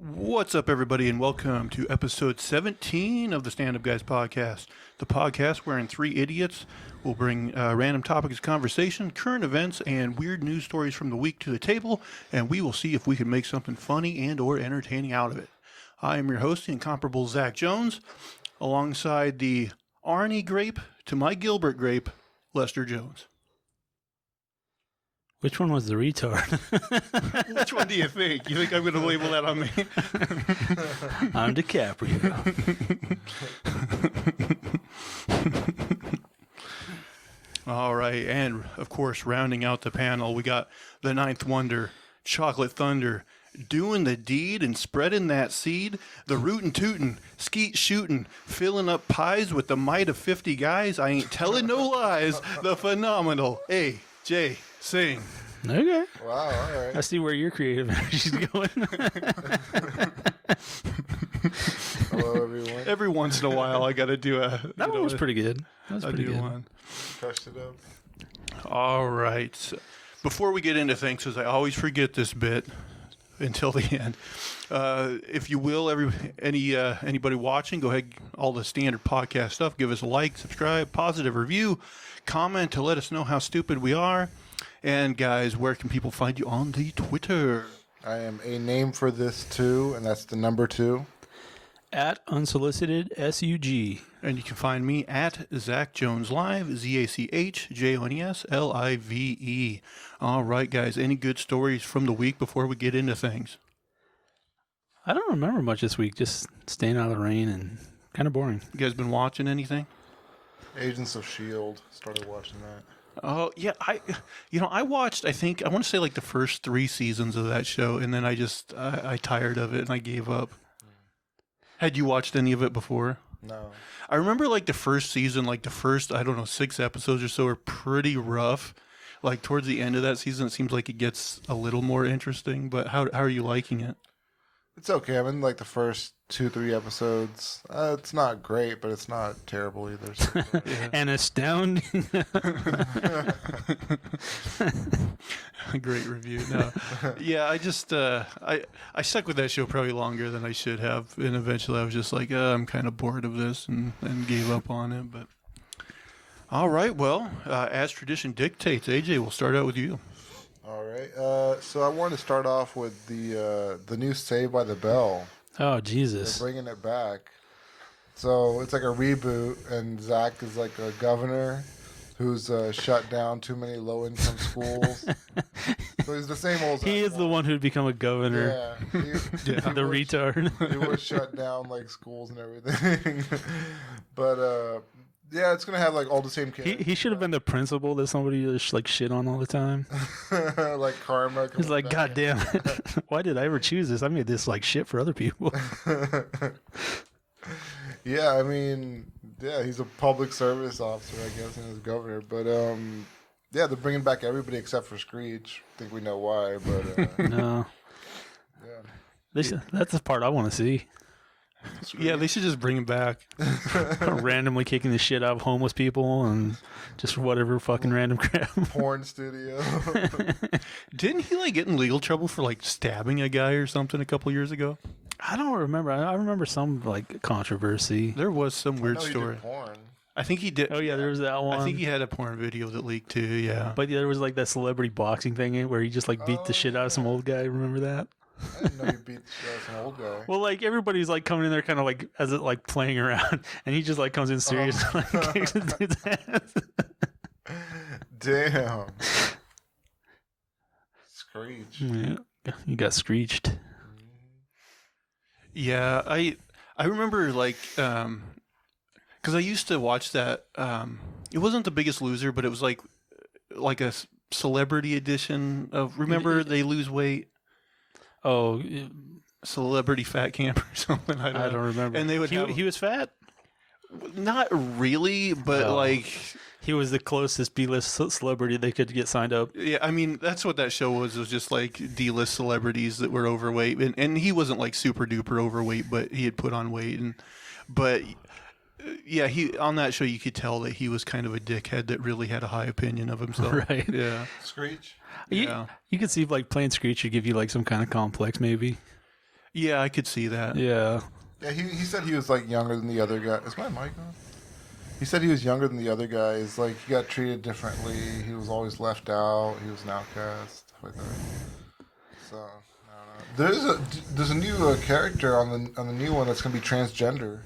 What's up, everybody, and welcome to episode 17 of the Stand Up Guys podcast. The podcast wherein three idiots will bring random topics of conversation, current events, and weird news stories from the week to the table, and we will see if we can make something funny and or entertaining out of it. I am your host, the incomparable Zach Jones, alongside the Arnie grape to my Gilbert grape, Lester Jones. Which one was the retard? Which one do you think? You think I'm going to label that on me? I'm DiCaprio. All right, and of course, rounding out the panel, we got the Ninth Wonder, Chocolate Thunder, doing the deed and spreading that seed, the rootin' tootin', skeet shootin', filling up pies with the might of 50 guys. I ain't telling no lies. The phenomenal A.J. Singh. Okay. Wow, all right. I see where your creative energy's going. Hello, everyone. Every once in a while, I got to do a... That one was pretty good. That was pretty good. One. Touched it up. All right. So, before we get into things, because I always forget this bit until the end, if you will, anybody watching, go ahead, all the standard podcast stuff, give us a like, subscribe, positive review, comment to let us know how stupid we are. And guys, where can people find you on the Twitter? I am a name for this too, and that's the number 2. At unsolicited SUG. And you can find me at Zach Jones Live, ZachJonesLive. All right, guys, any good stories from the week before we get into things? I don't remember much this week. Just staying out of the rain and kind of boring. You guys been watching anything? Agents of S.H.I.E.L.D. Started watching that. Oh, yeah, I watched, I want to say like the first 3 seasons of that show, and then I tired of it and I gave up. Had you watched any of it before? No. I remember like the first season, like the first, 6 episodes or so are pretty rough. Like towards the end of that season, it seems like it gets a little more interesting, but how are you liking it? It's okay. I'm in like the first 2-3 episodes. It's not great, but it's not terrible either. So, Yeah. And astounding. Great review. No, yeah, I just I stuck with that show probably longer than I should have, and eventually I was just like, I'm kind of bored of this, and gave up on it. But all right, well, as tradition dictates, AJ, we'll start out with you. all right. So I wanted to start off with the new Saved by the Bell. Oh, Jesus. They're bringing it back. So it's like a reboot, and Zach is like a governor who's shut down too many low-income schools. So he's the same old Zach. He is the one who'd become a governor. Yeah. The retard. He would shut down like schools and everything. But yeah, it's gonna have like all the same characters. He should have been the principal that somebody just like shit on all the time. Like karma. He's like, God damn it. Why did I ever choose this? I made this like shit for other people. Yeah, I mean, yeah, he's a public service officer, I guess, and he's governor. But yeah, they're bringing back everybody except for Screech. I think we know why, but No. yeah. That's the part I want to see. Yeah, they should just bring him back. Randomly kicking the shit out of homeless people and just whatever fucking random crap. Porn studio. Didn't he like get in legal trouble for like stabbing a guy or something a couple years ago? I don't remember. I remember some like controversy. There was some weird No, he story. did porn. I think he did. Oh yeah, there was that one. I think he had a porn video that leaked too. Yeah, But there was like that celebrity boxing thing where he just like beat the shit out of some old guy. Remember that? I didn't know you beat the shit out of an old guy. Well, like everybody's like coming in there kind of like as it like playing around, and he just like comes in serious and like kicks the dude's ass. Damn. Screech. Yeah, you got screeched. yeah. I remember like because I used to watch that. It wasn't The Biggest Loser, but it was like a celebrity edition of. Remember They Lose Weight. Oh, Celebrity Fat Camp or something. I don't remember. And they would he was fat. Not really, but Oh. like He was the closest B-list celebrity they could get signed up. yeah, I mean that's what that show was just like D-list celebrities that were overweight, and he wasn't like super duper overweight, but he had put on weight, but yeah, he on that show you could tell that he was kind of a dickhead that really had a high opinion of himself. Right. Yeah. Screech. You, Yeah. you could see if like playing Screech would give you like some kind of complex maybe. Yeah, I could see that. Yeah. Yeah, he said he was like younger than the other guy. Is my mic on? He said he was younger than the other guys. Like he got treated differently. He was always left out. He was an outcast. Stuff like that. So I don't know. There's a new character on the new one that's gonna be transgender.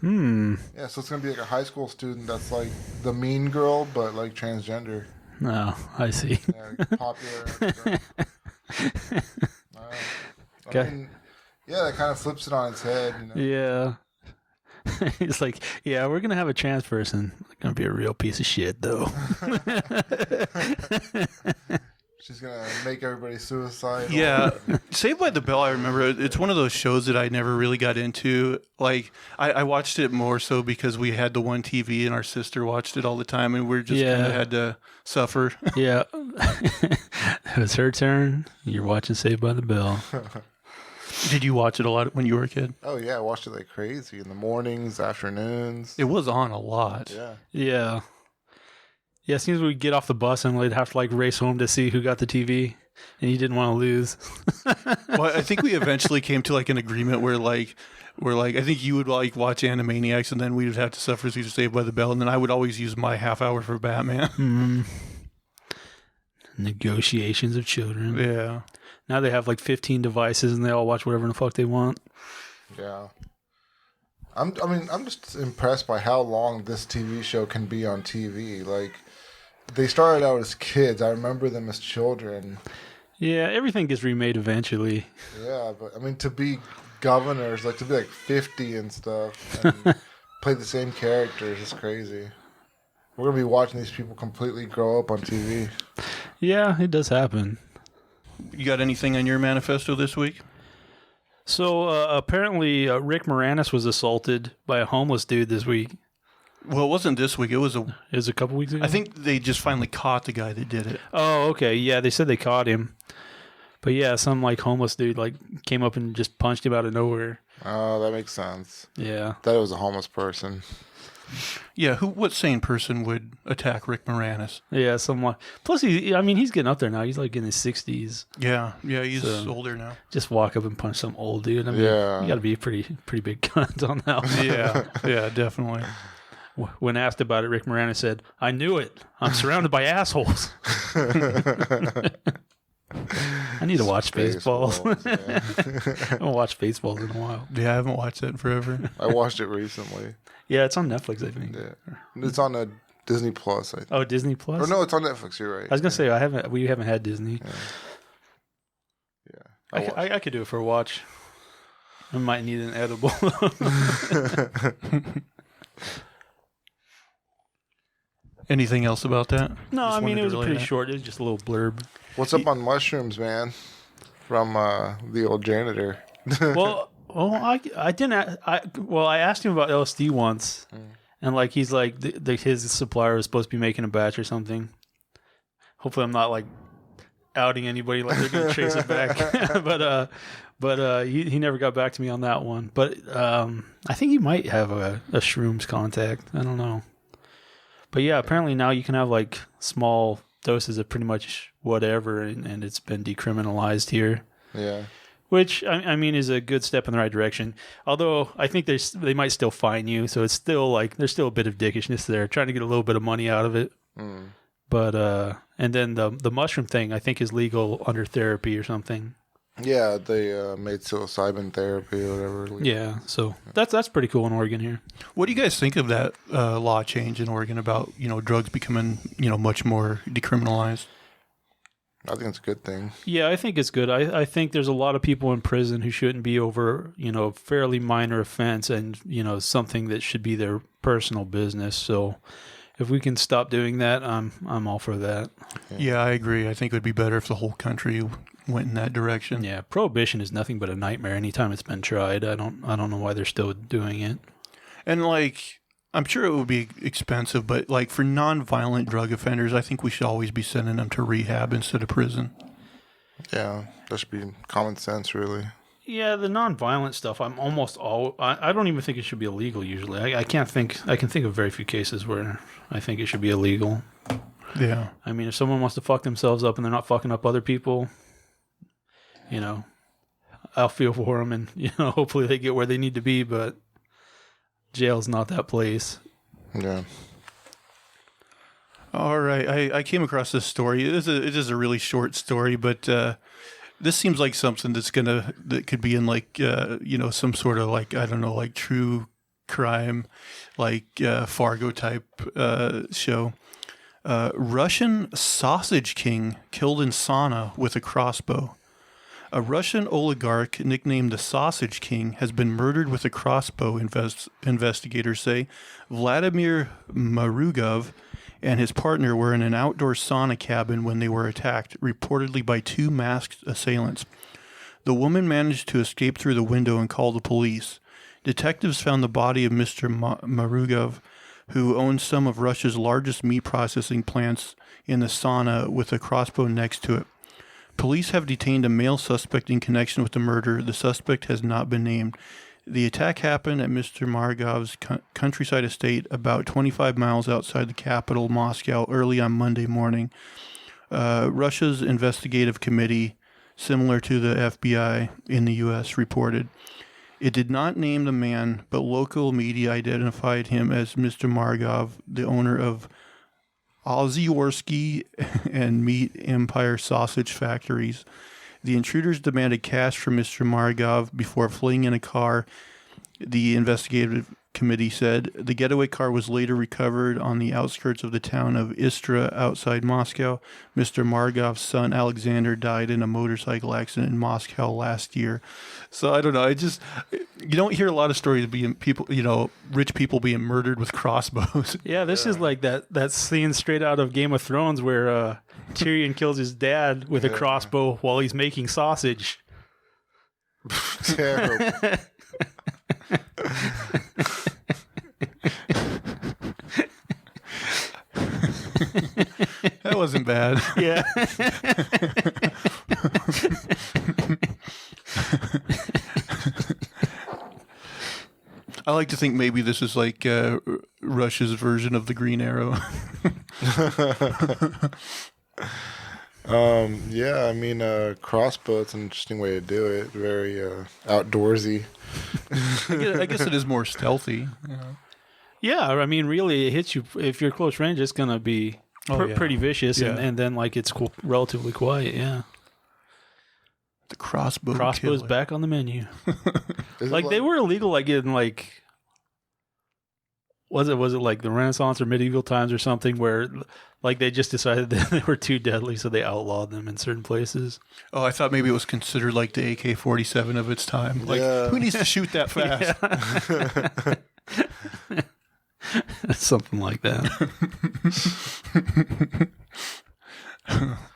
Yeah, so it's gonna be like a high school student that's like the mean girl, but like transgender. No, I see. Yeah, like, popular. And stuff. I mean, yeah, that kind of flips it on its head. You know? Yeah. He's like, yeah, we're going to have a trans person. It's going to be a real piece of shit, though. She's going to make everybody suicidal. Yeah. Saved by the Bell, I remember, it's one of those shows that I never really got into. Like, I watched it more so because we had the one TV and our sister watched it all the time, and we just kind of had to suffer. Yeah. It was her turn. You're watching Saved by the Bell. Did you watch it a lot when you were a kid? Oh, yeah, I watched it like crazy in the mornings, afternoons. It was on a lot. Yeah. Yeah. Yeah, it seems we'd get off the bus and we'd have to like race home to see who got the TV, and you didn't want to lose. Well, I think we eventually came to like an agreement where I think you would like watch Animaniacs, and then we would have to suffer through Saved by the Bell, and then I would always use my half hour for Batman. Negotiations of children. Yeah. Now they have like 15 devices and they all watch whatever the fuck they want. Yeah. I'm just impressed by how long this TV show can be on TV. Like, they started out as kids. I remember them as children. Yeah, everything gets remade eventually. Yeah, but I mean, to be governors, like to be like 50 and stuff, and play the same characters is crazy. We're gonna be watching these people completely grow up on TV. Yeah, it does happen. You got anything on your manifesto this week? So apparently Rick Morannis was assaulted by a homeless dude this week. Well, it wasn't this week. It was a couple weeks ago. I think they just finally caught the guy that did it. Oh, okay. Yeah, they said they caught him. But yeah, some like homeless dude like came up and just punched him out of nowhere. Oh, that makes sense. Yeah. That was a homeless person. Yeah, what sane person would attack Rick Morannis? Yeah, somewhat. Plus, he's getting up there now. He's like in his 60s. Yeah, he's older now. Just walk up and punch some old dude. I mean, yeah. You got to be pretty big cunt on that one. Yeah, definitely. When asked about it, Rick Morannis said, "I knew it. I'm surrounded by assholes." I need to watch Spaceballs. Yeah. I haven't watched Spaceballs in a while. Yeah, I haven't watched that in forever. I watched it recently. Yeah, it's on Netflix, I think. Yeah. It's on a Disney Plus, I think. Oh, Disney Plus? Or no, it's on Netflix, you're right. I was going to say, we haven't had Disney. Yeah. I could do it for a watch. I might need an edible. Anything else about that? No, Just I mean, wanted it was to relay pretty that. short. It was just a little blurb. What's up on mushrooms, man? From the old janitor. Well, I didn't. I asked him about LSD once, and like he's like his supplier was supposed to be making a batch or something. Hopefully, I'm not like outing anybody like they're gonna trace it back. but he never got back to me on that one. But I think he might have a shrooms contact. I don't know. But yeah, apparently now you can have like small doses of pretty much whatever, and it's been decriminalized here. Yeah. Which, I mean, is a good step in the right direction. Although, I think they might still fine you, so it's still like, there's still a bit of dickishness there, trying to get a little bit of money out of it. Mm. But, and then the mushroom thing, I think, is legal under therapy or something. Yeah, they made psilocybin therapy or whatever. Yeah, so that's pretty cool in Oregon here. What do you guys think of that law change in Oregon about, drugs becoming, much more decriminalized? I think it's a good thing. Yeah, I think it's good. I think there's a lot of people in prison who shouldn't be over, fairly minor offense and, something that should be their personal business. So if we can stop doing that, I'm all for that. Yeah, I agree. I think it would be better if the whole country went in that direction. Yeah, prohibition is nothing but a nightmare anytime it's been tried. I don't know why they're still doing it. And I'm sure it would be expensive, but for non-violent drug offenders, I think we should always be sending them to rehab instead of prison. Yeah, that should be common sense, really. Yeah, the non-violent stuff, I don't even think it should be illegal usually. I can think of very few cases where I think it should be illegal. Yeah. I mean, if someone wants to fuck themselves up and they're not fucking up other people, I'll feel for them, and hopefully they get where they need to be. But jail's not that place. Yeah. All right, I came across this story. It is a really short story, but this seems like something that could be in like some sort of like, I don't know, like true crime, like Fargo type show. Russian sausage king killed in sauna with a crossbow. A Russian oligarch nicknamed the Sausage King has been murdered with a crossbow, investigators say. Vladimir Marugov and his partner were in an outdoor sauna cabin when they were attacked, reportedly by 2 masked assailants. The woman managed to escape through the window and call the police. Detectives found the body of Mr. Marugov, who owns some of Russia's largest meat processing plants, in the sauna with a crossbow next to it. Police have detained a male suspect in connection with the murder. The suspect has not been named. The attack happened at Mr. Margov's countryside estate about 25 miles outside the capital, Moscow, early on Monday morning. Russia's investigative committee, similar to the FBI in the U.S., reported. It did not name the man, but local media identified him as Mr. Margov, the owner of Ozyorski and Meat Empire sausage factories. The intruders demanded cash from Mr. Margov before fleeing in a car, the investigative committee said. The getaway car was later recovered on the outskirts of the town of Istra outside Moscow. Mr. Margov's son, Alexander, died in a motorcycle accident in Moscow last year. So I don't know. You don't hear a lot of stories being people, rich people being murdered with crossbows. Yeah, this is like that scene straight out of Game of Thrones where Tyrion kills his dad with a crossbow while he's making sausage. Terrible. That wasn't bad. Yeah. I like to think maybe this is like Russia's version of the Green Arrow. Yeah, I mean, crossbow, it's an interesting way to do it. Very outdoorsy. I guess it is more stealthy. Yeah, I mean, really, it hits you. If you're close range, it's going to be pretty vicious, Yeah. and then, like, it's relatively quiet, yeah. The crossbow Crossbow's killer. back on the menu. Is it Like, they were illegal, like, in, like... Was it like the Renaissance or medieval times or something where, like, they just decided that they were too deadly, so they outlawed them in certain places? Oh, I thought maybe it was considered like the AK-47 of its time. Like, who needs to shoot that fast? Something like that.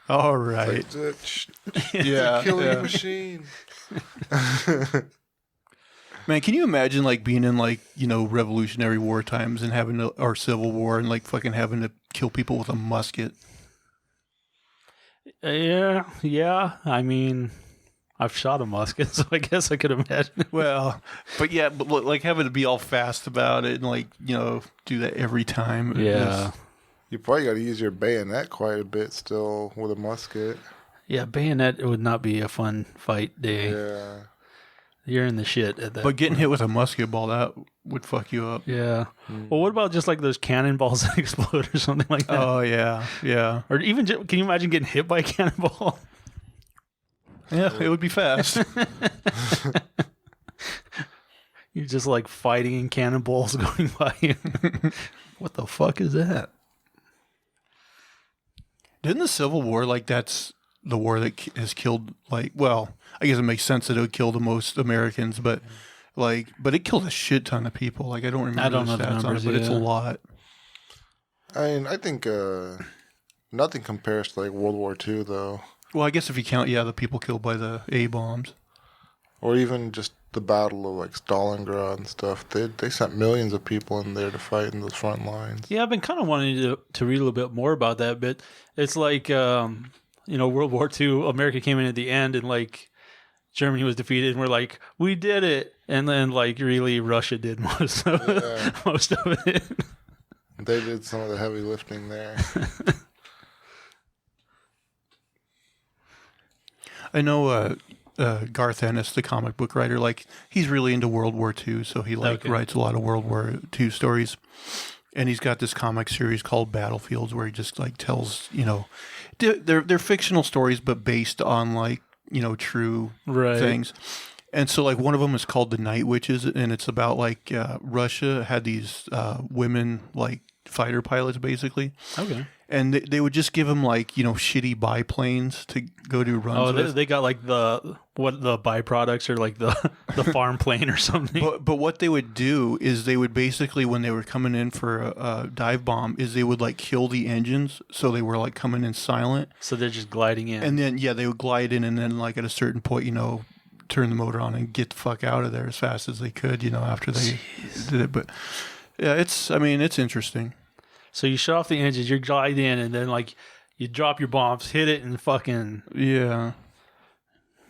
All right. Yeah. Killing machine. Man, can you imagine like being in like, Revolutionary War times and having to, or Civil War and like fucking having to kill people with a musket? Yeah. I mean, I've shot a musket, so I guess I could imagine. Well, but like having to be all fast about it and like, do that every time. Yeah. You probably got to use your bayonet quite a bit still with a musket. Yeah, bayonet would not be a fun fight day. Yeah. You're in the shit at that. But getting hit with a musket ball, that would fuck you up. Yeah. Well, what about just like those cannonballs that explode or something like that? Oh, yeah. Yeah. Or even, can you imagine getting hit by a cannonball? Yeah, it would be fast. You're just like fighting and cannonballs going by you. What the fuck is that? Didn't the Civil War, like, that's the war that has killed, like, well, I guess it makes sense that it would kill the most Americans, but it killed a shit ton of people. Like, I don't remember the stats on it, but it's a lot. I mean, I think nothing compares to like World War II, though. Well, I guess if you count, the people killed by the A-bombs. Or even just the Battle of like Stalingrad and stuff. They sent millions of people in there to fight in the front lines. Yeah, I've been kind of wanting to read a little bit more about that, but it's like, World War II, America came in at the end and like Germany was defeated and we're like, we did it. And then like really Russia did most of it. They did some of the heavy lifting there. I know Garth Ennis, the comic book writer. Like, he's really into World War II, so he writes a lot of World War II stories. And he's got this comic series called Battlefields, where he just like tells, they're fictional stories, but based on like true things. And so like one of them is called The Night Witches, and it's about like Russia had these women like fighter pilots basically. Okay. And they would just give them like shitty biplanes to go do runs. Oh, they got like the byproducts or like the farm plane or something. But what they would do is they would basically, when they were coming in for a dive bomb, is they would like kill the engines, so they were like coming in silent. So they're just gliding in. And then they would glide in, and then like at a certain point, turn the motor on and get the fuck out of there as fast as they could, after they did it. But yeah, it's interesting. So you shut off the engines, you glide in, and then like you drop your bombs, hit it, and fucking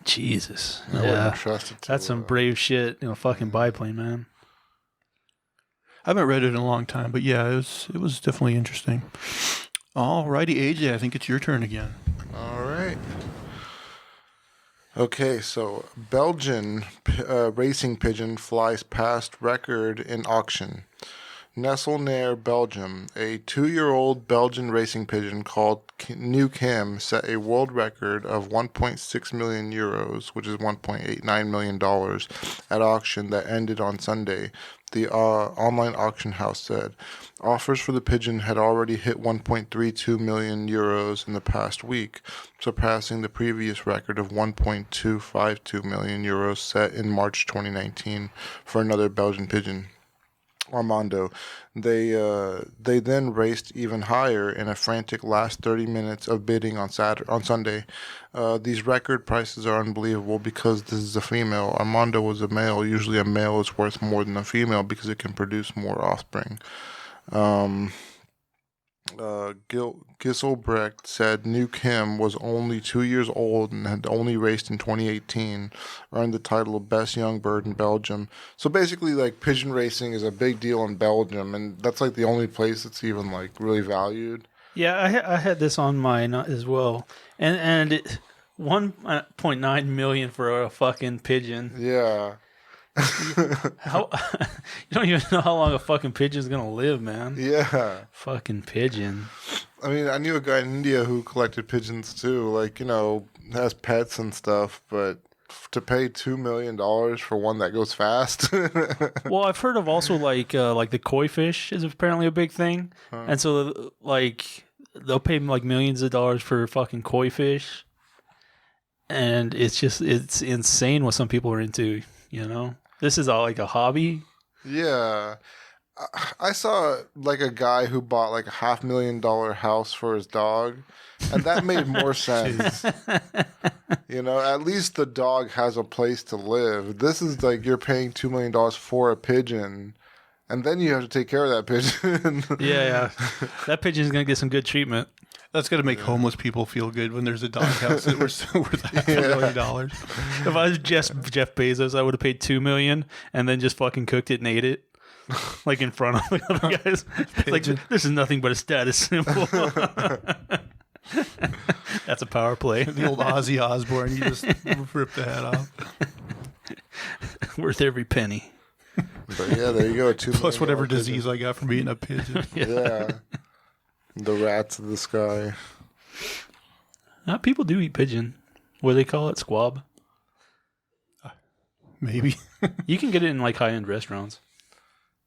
Jesus. That's some brave shit. Fucking biplane, man. I haven't read it in a long time, but yeah, it was definitely interesting. Alrighty, AJ, I think it's your turn again. All right. Okay, so Belgian racing pigeon flies past record in auction. Nestled near Belgium, a 2-year-old Belgian racing pigeon called New Kim set a world record of 1.6 million euros, which is $1.89 million, at auction that ended on Sunday. The online auction house said offers for the pigeon had already hit 1.32 million euros in the past week, surpassing the previous record of 1.252 million euros set in March 2019 for another Belgian pigeon, Armando. They then raced even higher in a frantic last 30 minutes of bidding on Sunday. These record prices are unbelievable because this is a female. Armando was a male. Usually a male is worth more than a female because it can produce more offspring. Gisselbrecht said New Kim was only 2 years old and had only raced in 2018, earned the title of Best Young Bird in Belgium. So basically, like, pigeon racing is a big deal in Belgium, and that's like the only place it's even like really valued. Yeah, I had this on mine as well, and it 1.9 million for a fucking pigeon. Yeah. You don't even know how long a fucking pigeon's gonna live, man. Yeah. Fucking pigeon. I mean, I knew a guy in India who collected pigeons too, like, has pets and stuff, but to pay $2 million for one that goes fast. Well, I've heard of also like the koi fish is apparently a big thing, and so like they'll pay like millions of dollars for fucking koi fish, and it's insane what some people are into. This is all like a hobby. Yeah. I saw like a guy who bought like a $500,000 house for his dog, and that made more sense. At least the dog has a place to live. This is like you're paying $2 million for a pigeon, and then you have to take care of that pigeon. Yeah. That pigeon's going to get some good treatment. That's going to make homeless people feel good when there's a doghouse that worth $500,000. If I was Jeff Bezos, I would have paid $2 million and then just fucking cooked it and ate it, like in front of the other guys. Like, this is nothing but a status symbol. That's a power play. The old Ozzy Osbourne, you just rip the head off. Worth every penny. But yeah, there you go. Plus whatever disease I got from eating a pigeon. Yeah. The rats of the sky. People do eat pigeon. What do they call it? Squab? Maybe. You can get it in like high-end restaurants.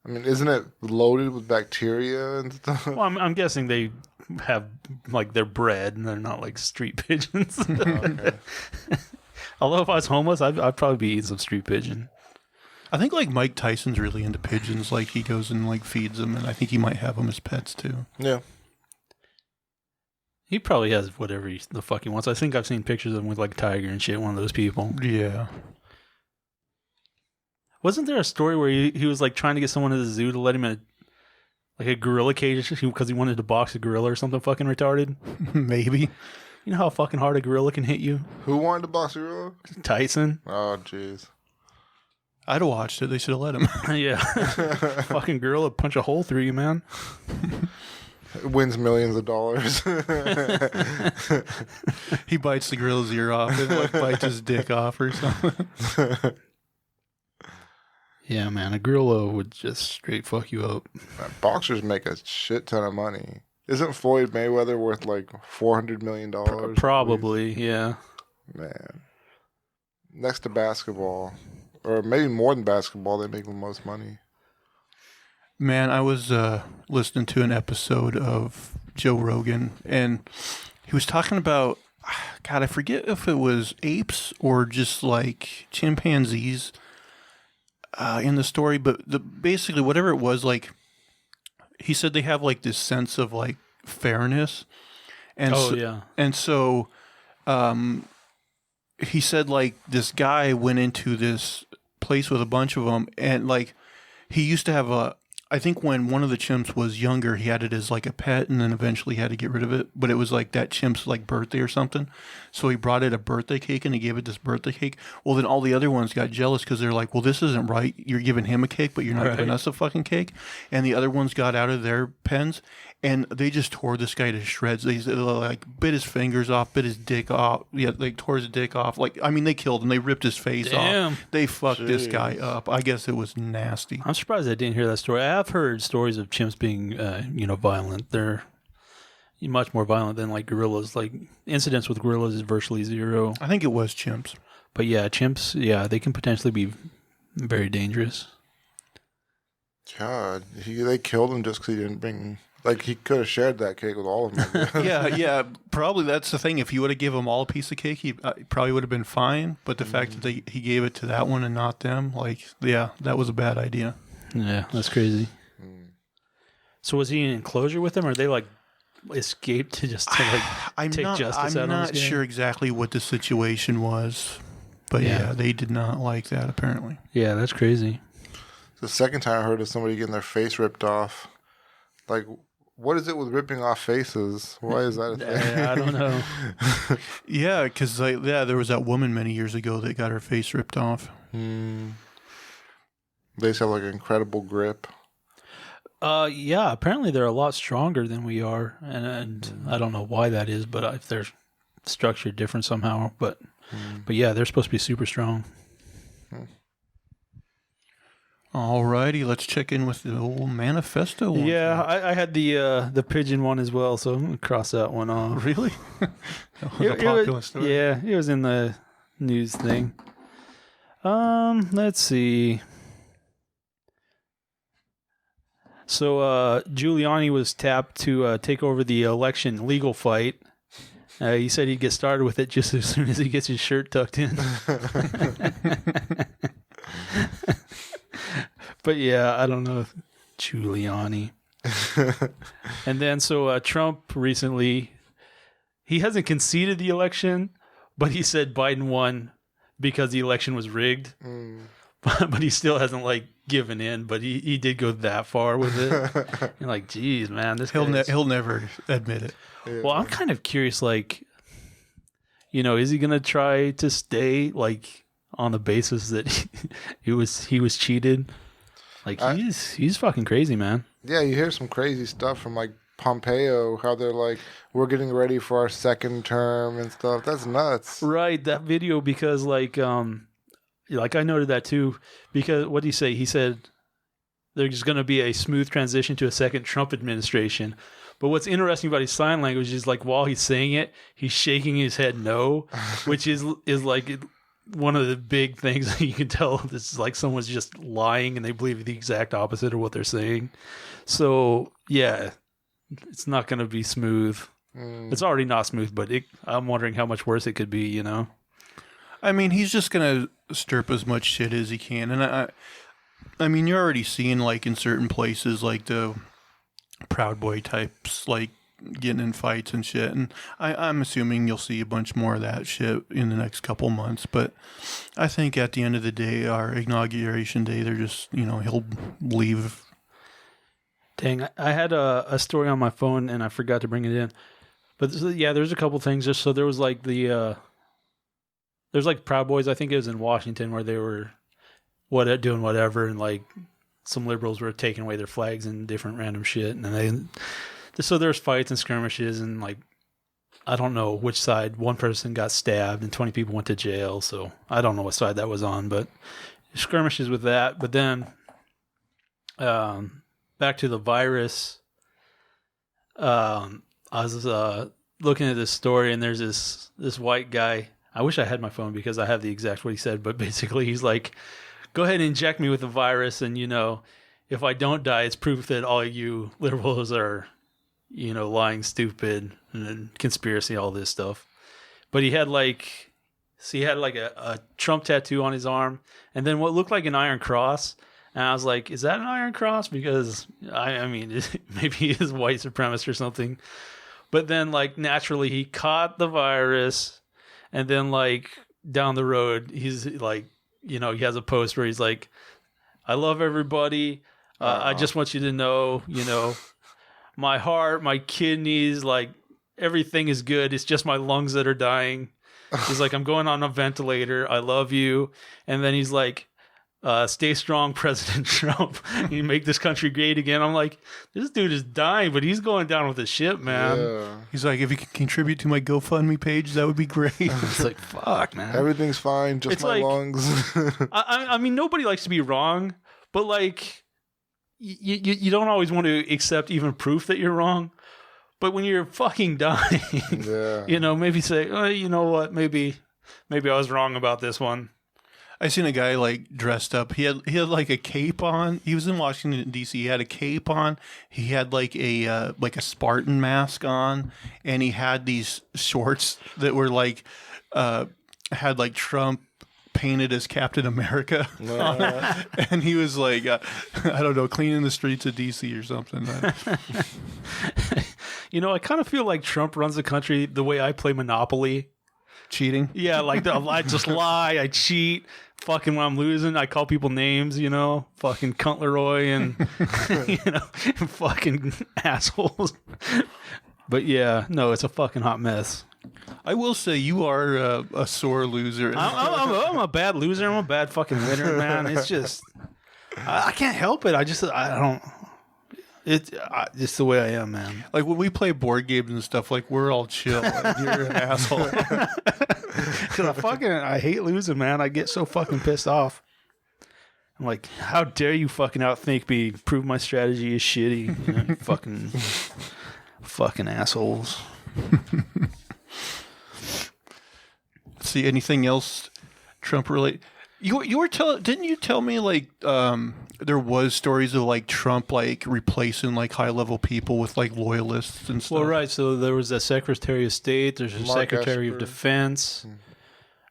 I mean, isn't it loaded with bacteria and stuff? Well, I'm guessing they have like they're bred and they're not like street pigeons. Okay. Although if I was homeless, I'd probably be eating some street pigeon. I think like Mike Tyson's really into pigeons. Like he goes and like feeds them, and I think he might have them as pets too. Yeah. He probably has whatever the fuck he wants. I think I've seen pictures of him with like a tiger and shit. One of those people. Yeah. Wasn't there a story where he was like trying to get someone at the zoo to let him in a gorilla cage because he wanted to box a gorilla or something fucking retarded? Maybe. You know how fucking hard a gorilla can hit you? Who wanted to box a gorilla? Tyson. Oh, jeez. I'd have watched it. They should have let him. Yeah. Fucking gorilla punch a hole through you, man. Wins millions of dollars. He bites the gorilla's ear off and like bites his dick off or something. Yeah, man, a gorilla would just straight fuck you up. Boxers make a shit ton of money. Isn't Floyd Mayweather worth like $400 million? Probably, yeah. Man. Next to basketball, or maybe more than basketball, they make the most money. Man, I was listening to an episode of Joe Rogan, and he was talking about, God, I forget if it was apes or just like chimpanzees in the story, but basically whatever it was, like he said they have like this sense of like fairness, and so he said like this guy went into this place with a bunch of them, and like he used to have I think when one of the chimps was younger, he had it as like a pet, and then eventually had to get rid of it. But it was like that chimp's like birthday or something. So he brought it a birthday cake, and he gave it this birthday cake. Well, then all the other ones got jealous because they're like, well, this isn't right. You're giving him a cake, but you're not giving us a fucking cake. And the other ones got out of their pens, and they just tore this guy to shreds. They like bit his fingers off, bit his dick off. Yeah, they tore his dick off. Like, I mean, they killed him. They ripped his face off. They fucked this guy up. I guess it was nasty. I'm surprised I didn't hear that story. I've heard stories of chimps being, violent. They're much more violent than like gorillas. Like incidents with gorillas is virtually zero. I think it was chimps. But yeah, chimps, they can potentially be very dangerous. God, they killed him just because he didn't bring. Like, he could have shared that cake with all of them. Yeah, probably that's the thing. If he would have given them all a piece of cake, he probably would have been fine. But the fact that he gave it to that one and not them, like, yeah, that was a bad idea. Yeah, that's crazy. So was he in enclosure with them, or they, like, escaped to take justice out of him? I'm not sure exactly what the situation was. But, yeah, they did not like that, apparently. Yeah, that's crazy. The second time I heard of somebody getting their face ripped off, like, what is it with ripping off faces? Why is that a thing? I don't know. Yeah, because there was that woman many years ago that got her face ripped off. They just have like an incredible grip. Yeah, apparently they're a lot stronger than we are, and I don't know why that is, but if they're structured different somehow, but yeah, they're supposed to be super strong. Alrighty, let's check in with the old manifesto one. Yeah, I had the pigeon one as well, so I'm going to cross that one off. Really? That was a popular story. Yeah, it was in the news thing. Let's see. So Giuliani was tapped to take over the election legal fight. He said he'd get started with it just as soon as he gets his shirt tucked in. But yeah, I don't know if Giuliani. And then so Trump recently, he hasn't conceded the election, but he said Biden won because the election was rigged. But he still hasn't like given in. But he did go that far with it. You're like, geez, man, he'll never admit it. Yeah. Well, I'm kind of curious, like, is he gonna try to stay like on the basis that he was cheated? Like he's fucking crazy, man. Yeah, you hear some crazy stuff from like Pompeo, how they're like, we're getting ready for our second term and stuff. That's nuts. Right, that video, because like I noted that too, because what did he say? He said there's going to be a smooth transition to a second Trump administration. But what's interesting about his sign language is like while he's saying it, he's shaking his head no, which is like one of the big things that you can tell. This is like someone's just lying and they believe the exact opposite of what they're saying. So yeah, it's not going to be smooth. It's already not smooth, but I'm wondering how much worse it could be, I mean, he's just going to stir up as much shit as he can. And I mean, you're already seeing like in certain places, like the Proud Boy types, like getting in fights and shit. And I'm assuming you'll see a bunch more of that shit in the next couple months. But I think at the end of the day, our inauguration day, they're just, he'll leave. Dang, I had a story on my phone and I forgot to bring it in. But there's a couple things. Just so there was like there's like Proud Boys. I think it was in Washington where they were doing whatever, and like some liberals were taking away their flags and different random shit, and then So there's fights and skirmishes, and like I don't know which side. One person got stabbed, and 20 people went to jail. So I don't know what side that was on, but skirmishes with that. But then, back to the virus. I was looking at this story, and there's this white guy. I wish I had my phone because I have the exact what he said, but basically he's like, "Go ahead and inject me with the virus, and if I don't die, it's proof that all you liberals are, lying, stupid, and conspiracy, all this stuff." But he had a Trump tattoo on his arm, and then what looked like an iron cross. And I was like, "Is that an iron cross?" Because I mean, maybe he is white supremacist or something. But then, naturally, he caught the virus, and then, down the road, he's like, he has a post where he's like, "I love everybody. I just want you to know, my heart, my kidneys, everything is good. It's just my lungs that are dying." He's like, "I'm going on a ventilator. I love you." And then he's like, "Stay strong, President Trump. You make this country great again." I'm like, this dude is dying, but he's going down with the ship, man. Yeah. He's like, "If you can contribute to my GoFundMe page, that would be great." It's like, fuck, man. Everything's fine, just It's my like- lungs. I mean, nobody likes to be wrong, but you don't always want to accept even proof that you're wrong. But when you're fucking dying, Yeah. maybe say, "Oh, you know what? Maybe I was wrong about this one." I seen a guy dressed up. He had a cape on. He was in Washington D.C. He had a cape on. He had a Spartan mask on, and he had these shorts that were had Trump painted as Captain America. And he was like, I don't know, cleaning the streets of D.C. or something. I kind of feel like Trump runs the country the way I play Monopoly. Cheating. Yeah, I just lie, I cheat. Fucking when I'm losing, I call people names, fucking cunt Leroy and, fucking assholes. But yeah, no, it's a fucking hot mess. I will say you are a sore loser. I'm a bad loser. I'm a bad fucking winner, man. It's just, I can't help it. I don't. It's just the way I am, man. Like when we play board games and stuff, we're all chill. You're an asshole. Because I hate losing, man. I get so fucking pissed off. I'm like, how dare you fucking outthink me? Prove my strategy is shitty. Fucking assholes. See, anything else Trump related? You were didn't you tell me there was stories of Trump replacing high level people with loyalists and stuff? Well, right. So there was a Secretary of State. There's a Mark Secretary of Esper. Defense.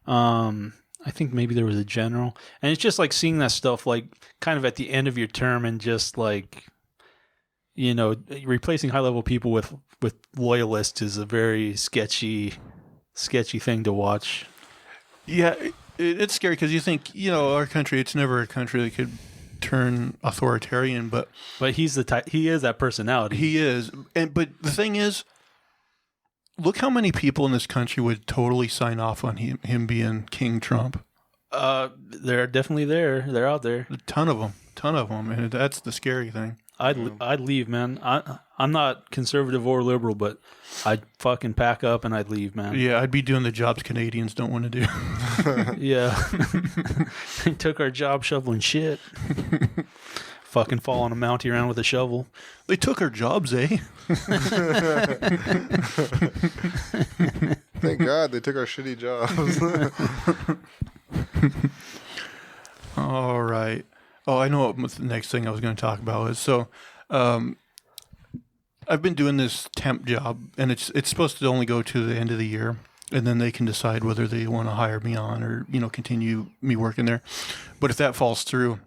I think maybe there was a general, and it's just seeing that stuff kind of at the end of your term, and just replacing high level people with loyalists is a very sketchy thing to watch. Yeah, it's scary because you think our country. It's never a country that could turn authoritarian, but he's the type. He is that personality. he is. But the thing is, look how many people in this country would totally sign off on him being King Trump. They're definitely there. They're out there. A ton of them, and that's the scary thing. I'd leave, man. I'm not conservative or liberal, but I'd fucking pack up and I'd leave, man. Yeah, I'd be doing the jobs Canadians don't want to do. Yeah. They took our job shoveling shit. Fucking fall on a Mountie around with a shovel. They took our jobs, eh? Thank God they took our shitty jobs. All right. Oh, I know what the next thing I was going to talk about is. So, I've been doing this temp job, and it's supposed to only go to the end of the year, and then they can decide whether they want to hire me on or continue me working there. But if that falls through,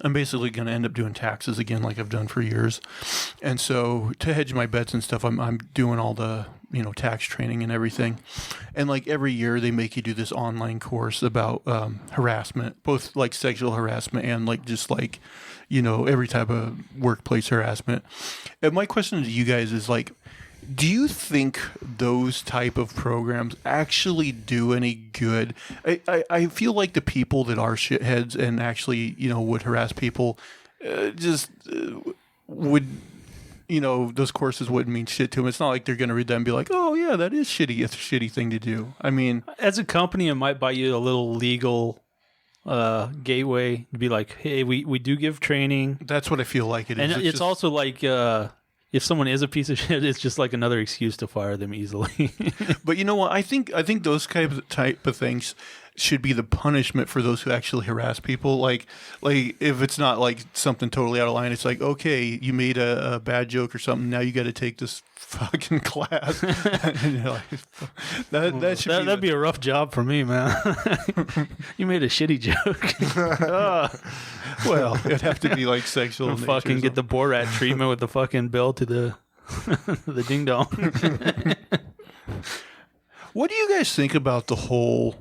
I'm basically going to end up doing taxes again, like I've done for years. And so to hedge my bets and stuff, I'm doing all the tax training and everything. And every year they make you do this online course about harassment, both sexual harassment and just every type of workplace harassment. And my question to you guys is do you think those type of programs actually do any good? I feel like the people that are shitheads and actually would harass people would those courses wouldn't mean shit to them. It's not like they're going to read that and be like, oh, yeah, that is shitty. It's a shitty thing to do. I mean, as a company, it might buy you a little legal gateway to be like, hey, we do give training. That's what I feel like it is. And it's also like, if someone is a piece of shit, it's just like another excuse to fire them easily. But you know what? I think those type of things should be the punishment for those who actually harass people. Like if it's not like something totally out of line, it's like, okay, you made a bad joke or something. Now you got to take this fucking class. And you're like, that'd be a rough job for me, man. You made a shitty joke. Well, it'd have to be like sexual. Fucking get the Borat treatment with the fucking bell to the the ding dong. What do you guys think about the whole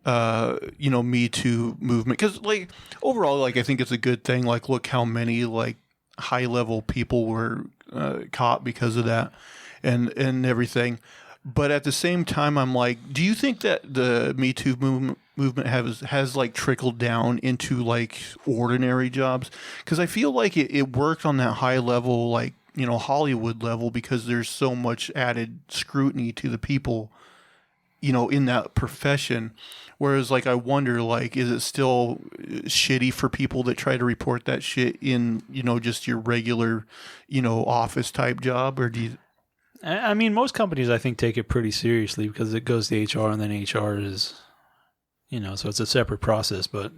Me Too movement? Because like overall, like I think it's a good thing. Like, look how many like high level people were caught because of that, and everything. But at the same time, I'm like, do you think that the Me Too movement has like trickled down into like ordinary jobs? Because I feel like it worked on that high level, like Hollywood level, because there's so much added scrutiny to the people in that profession. Whereas, like, I wonder, like, is it still shitty for people that try to report that shit in, just your regular, office type job? Or do you? I mean, most companies, I think, take it pretty seriously because it goes to HR and then HR is, so it's a separate process. But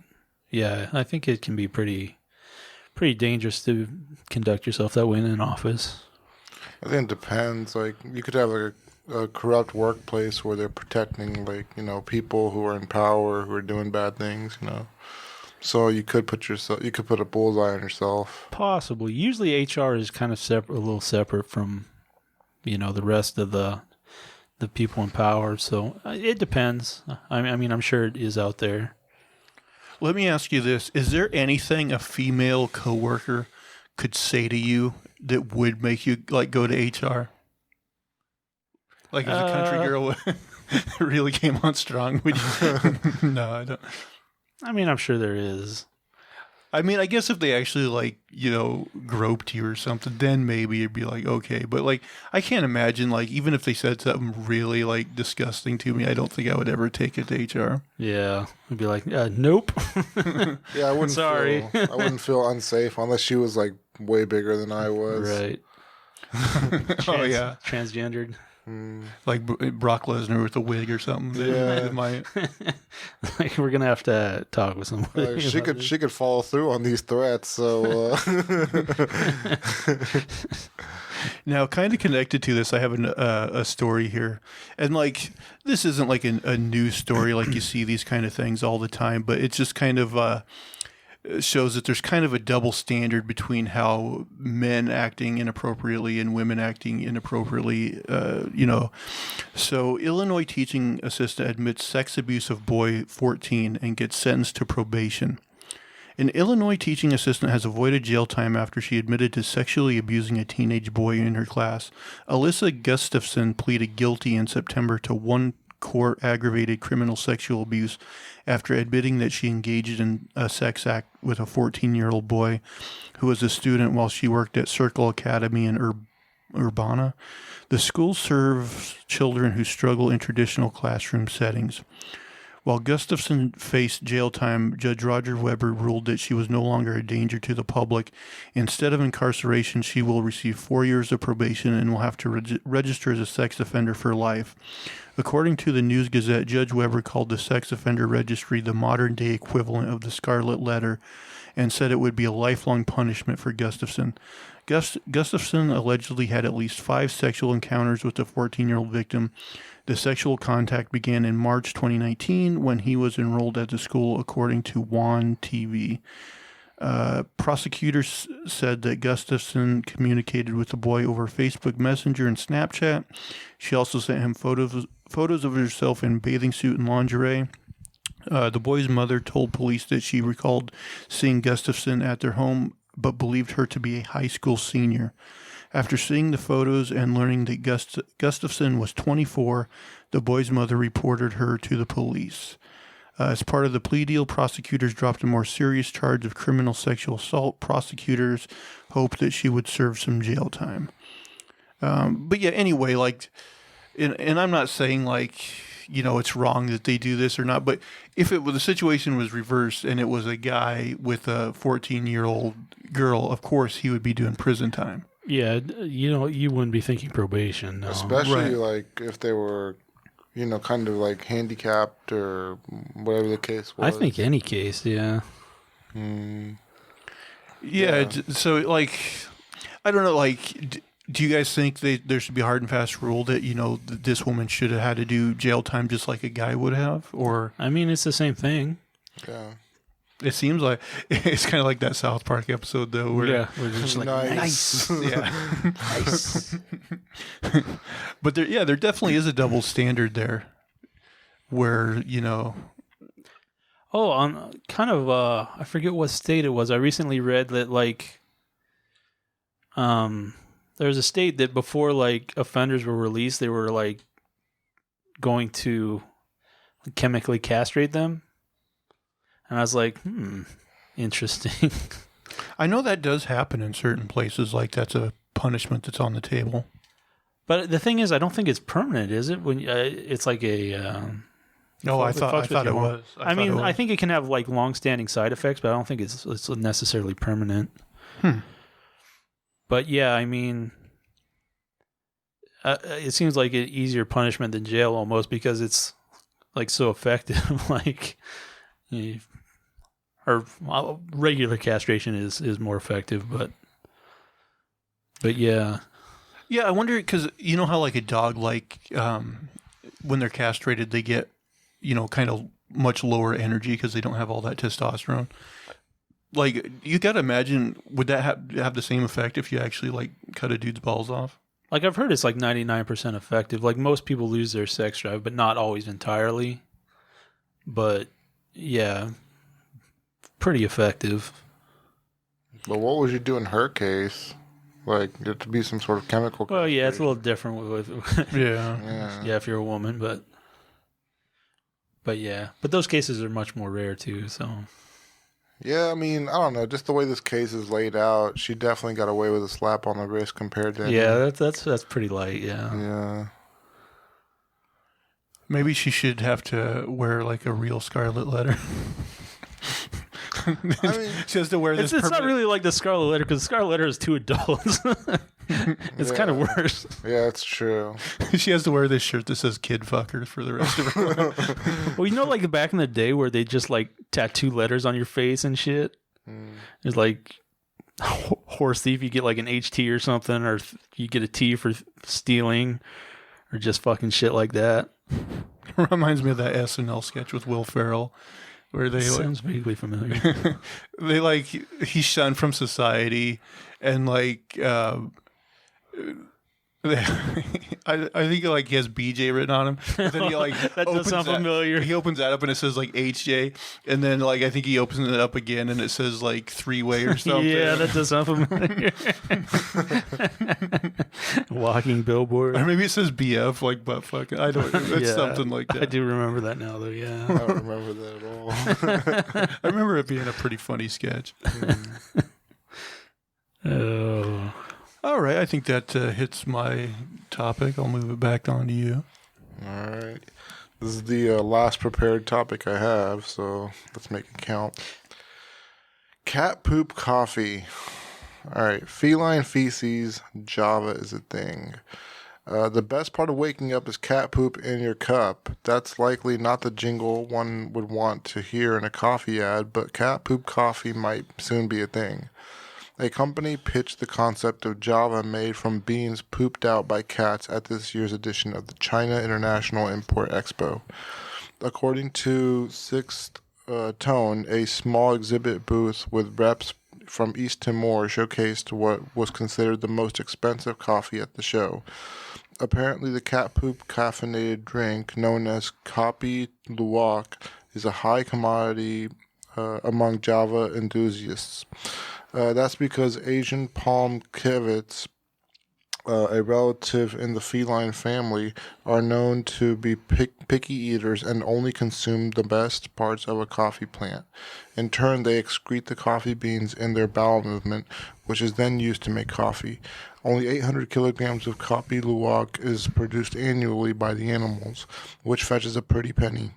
yeah, I think it can be pretty dangerous to conduct yourself that way in an office. I think it depends. Like, you could have a corrupt workplace where they're protecting, like, people who are in power, who are doing bad things, So you could put a bullseye on yourself. Possibly. Usually HR is kind of a little separate from, the rest of the people in power. So it depends. I mean, I'm sure it is out there. Let me ask you this. Is there anything a female coworker could say to you that would make you, like, go to HR? Like if a country girl really came on strong, would you? No, I don't. I mean, I'm sure there is. I mean, I guess if they actually, like, groped you or something, then maybe it'd be like, okay. But, like, I can't imagine, like, even if they said something really, like, disgusting to me, I don't think I would ever take it to HR. Yeah. I'd be like, nope. Yeah, I wouldn't Sorry. I wouldn't feel unsafe unless she was, like, way bigger than I was. Right. Oh, yeah. Transgendered. Like Brock Lesnar with a wig or something. Yeah. Like, we're gonna have to talk with somebody. She could follow through on these threats. So now, kind of connected to this, I have a story here, and like this isn't like a news story like you see these kind of things all the time, but it's just kind of shows that there's kind of a double standard between how men acting inappropriately and women acting inappropriately, So Illinois teaching assistant admits sex abuse of boy 14 and gets sentenced to probation. An Illinois teaching assistant has avoided jail time after she admitted to sexually abusing a teenage boy in her class. Alyssa Gustafson pleaded guilty in September to one court aggravated criminal sexual abuse after admitting that she engaged in a sex act with a 14-year-old boy who was a student while she worked at Circle Academy in Urbana. The school serves children who struggle in traditional classroom settings. While Gustafson faced jail time, Judge Roger Weber ruled that she was no longer a danger to the public. Instead of incarceration, she will receive 4 years of probation and will have to register as a sex offender for life. According to the News Gazette, Judge Weber called the sex offender registry the modern-day equivalent of the Scarlet Letter and said it would be a lifelong punishment for Gustafson. Gustafson allegedly had at least 5 sexual encounters with the 14-year-old victim. The sexual contact began in March 2019 when he was enrolled at the school, according to WAN TV. Prosecutors said that Gustafson communicated with the boy over Facebook Messenger and Snapchat. She also sent him photos of herself in bathing suit and lingerie. The boy's mother told police that she recalled seeing Gustafson at their home, but believed her to be a high school senior. After seeing the photos and learning that Gustafson was 24, the boy's mother reported her to the police. As part of the plea deal, prosecutors dropped a more serious charge of criminal sexual assault. Prosecutors hoped that she would serve some jail time. But yeah, anyway, like, and I'm not saying like, it's wrong that they do this or not, but if the situation was reversed and it was a guy with a 14-year-old girl, of course he would be doing prison time. Yeah, you wouldn't be thinking probation. No. Especially Right. like if they were, kind of like handicapped or whatever the case I was. think any case, yeah. Yeah. So like, I don't know, like, do you guys think there should be a hard and fast rule that, that this woman should have had to do jail time just like a guy would have? Or I mean, it's the same thing. Yeah. it seems like it's kind of like that South Park episode though, where we're just like, Nice. yeah. But there definitely is a double standard there where, Oh, on kind of I forget what state it was. I recently read that like there's a state that before like offenders were released, they were like going to chemically castrate them. And I was like, interesting. I know that does happen in certain places, like that's a punishment that's on the table. But the thing is, I don't think it's permanent, is it? When it's like a No, I thought it was. I mean, I think it can have like long-standing side effects, but I don't think it's necessarily permanent. But yeah, I mean, it seems like an easier punishment than jail almost because it's like so effective. Like, or regular castration is more effective, but yeah. Yeah, I wonder because you know how like a dog, like when they're castrated, they get kind of much lower energy because they don't have all that testosterone. Like you got to imagine, would that have the same effect if you actually like cut a dude's balls off? Like I've heard it's like 99% effective. Like most people lose their sex drive, but not always entirely. But yeah, pretty effective. But what would you do in her case? Like, there to be some sort of chemical. Well, yeah, it's a little different with Yeah. yeah, if you're a woman, but yeah, but those cases are much more rare too. So Yeah, I mean, I don't know. Just the way this case is laid out, she definitely got away with a slap on the wrist compared to yeah, that's pretty light. Yeah. Yeah. Maybe she should have to wear like a real scarlet letter. I mean, She has to wear this. It's not really like the Scarlet Letter because the Scarlet Letter is 2 adults. It's kind of worse. yeah, that's true. She has to wear this shirt that says "kid fucker" for the rest of her life. Well, like back in the day where they just like tattoo letters on your face and shit. It's like horse thief, you get like an HT or something, or you get a T for stealing, or just fucking shit like that. Reminds me of that SNL sketch with Will Ferrell, where they Sounds vaguely familiar. they like he's shunned from society, and like I think like he has BJ written on him. But then he like That does sound familiar. He opens that up and it says like HJ, and then like I think he opens it up again and it says like 3-way or something. Yeah, that does sound familiar. Walking billboard. Or maybe it says BF, like butt fucking. I don't. It's Yeah, something like that. I do remember that now, though. I Yeah. don't remember that at all. I remember it being a pretty funny sketch. Oh. All right, I think that hits my topic. I'll move it back on to you. All right. This is the last prepared topic I have, so let's make it count. Cat poop coffee. All right. Feline feces. Java is a thing. The best part of waking up is cat poop in your cup. That's likely not the jingle one would want to hear in a coffee ad, but cat poop coffee might soon be a thing. A company pitched the concept of Java made from beans pooped out by cats at this year's edition of the China International Import Expo. According to Sixth Tone, a small exhibit booth with reps from East Timor showcased what was considered the most expensive coffee at the show. Apparently, the cat poop caffeinated drink, known as Kopi Luwak, is a high commodity among Java enthusiasts. That's because Asian palm civets a relative in the feline family, are known to be picky eaters and only consume the best parts of a coffee plant. In turn, they excrete the coffee beans in their bowel movement, which is then used to make coffee. Only 800 kilograms of coffee luwak is produced annually by the animals, which fetches a pretty penny.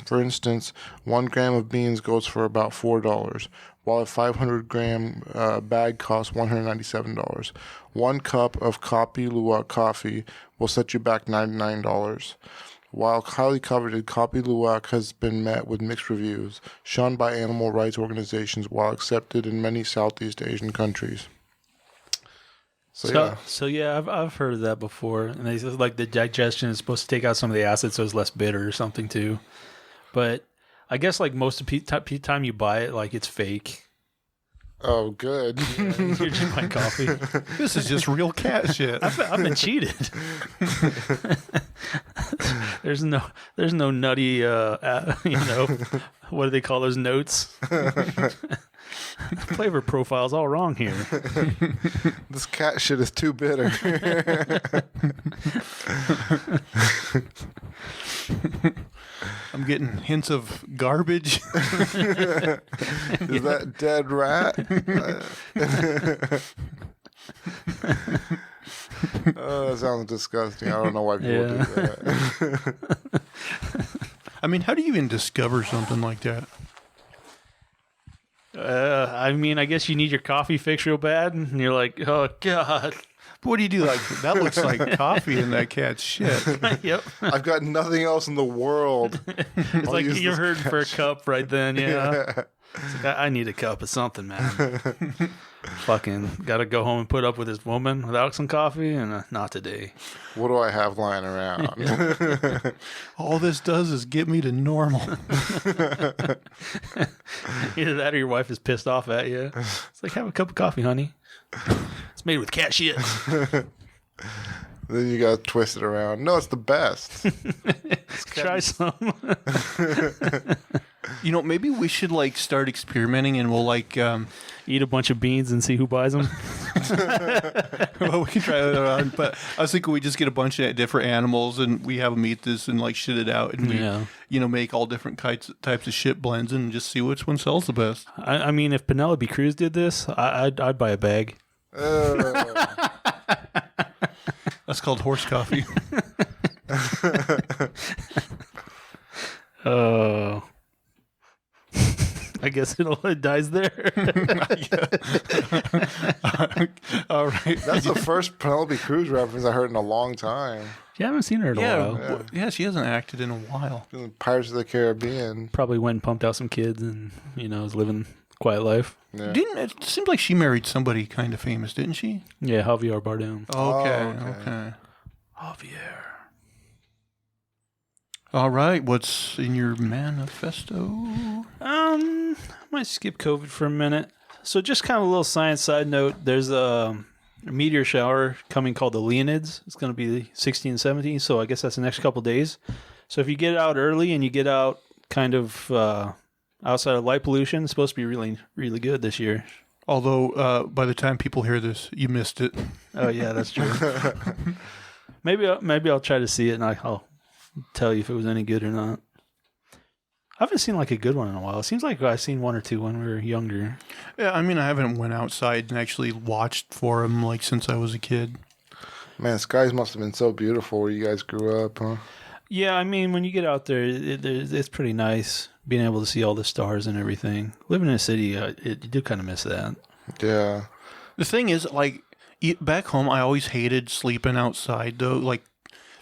For instance, 1 gram of beans goes for about $4, while a 500-gram bag costs $197. 1 cup of Kopi Luwak coffee will set you back $99. While highly coveted, Kopi Luwak has been met with mixed reviews, shunned by animal rights organizations while accepted in many Southeast Asian countries. So yeah, I've heard of that before, and they say like the digestion is supposed to take out some of the acid, so it's less bitter or something too. But I guess like most of the time you buy it, like it's fake. Oh, good. Yeah, you're just buying coffee. This is just real cat shit. I've been cheated. There's no nutty, what do they call those notes? Flavor profile's all wrong here. This cat shit is too bitter. I'm getting hints of garbage. Is that dead rat? Oh, that sounds disgusting. I don't know why people do that. I mean, how do you even discover something like that? I mean, I guess you need your coffee fix real bad, and you're like, oh god. But what do you do? Like, that looks like coffee in that cat's shit. Yep. I've got nothing else in the world. It's like you're hurting for a cup right then, yeah. It's like, I need a cup of something, man. Fucking gotta go home and put up with this woman without some coffee, and not today. What do I have lying around? All this does is get me to normal. Either that or your wife is pissed off at you. It's like, have a cup of coffee, honey. It's made with cat shit. Then you gotta twist it around. No, it's the best. Try some. You know, maybe we should like start experimenting, and we'll like eat a bunch of beans and see who buys them. well, we can try that around. But I was thinking we just get a bunch of different animals, and we have them eat this and like shit it out, and we, make all different types of shit blends, and just see which one sells the best. I mean, if Penelope Cruz did this, I'd buy a bag. That's called horse coffee. Oh. I guess it dies there. All right. That's the first Penelope Cruz reference I heard in a long time. You haven't seen her in a while. Yeah, she hasn't acted in a while. Pirates of the Caribbean. Probably went and pumped out some kids and, is living a quiet life. Yeah. It seemed like she married somebody kind of famous, didn't she? Yeah, Javier Bardem. Okay. Javier. All right, what's in your manifesto? Might skip COVID for a minute. So just kind of a little science side note. There's a meteor shower coming called the Leonids. It's going to be 16 and 17, so I guess that's the next couple days. So if you get out early and you get out kind of outside of light pollution, it's supposed to be really, really good this year. Although by the time people hear this, you missed it. Oh, yeah, that's true. Maybe I'll try to see it and I'll tell you if it was any good or not. I haven't seen like a good one in a while. It seems like I've seen one or two when we were younger. Yeah, I mean, I haven't went outside and actually watched for them like since I was a kid. Man, skies must have been so beautiful where you guys grew up, huh? Yeah, I mean, when you get out there, it's pretty nice being able to see all the stars and everything. Living in a city, you do kind of miss that. Yeah. The thing is, like, back home, I always hated sleeping outside, though, like,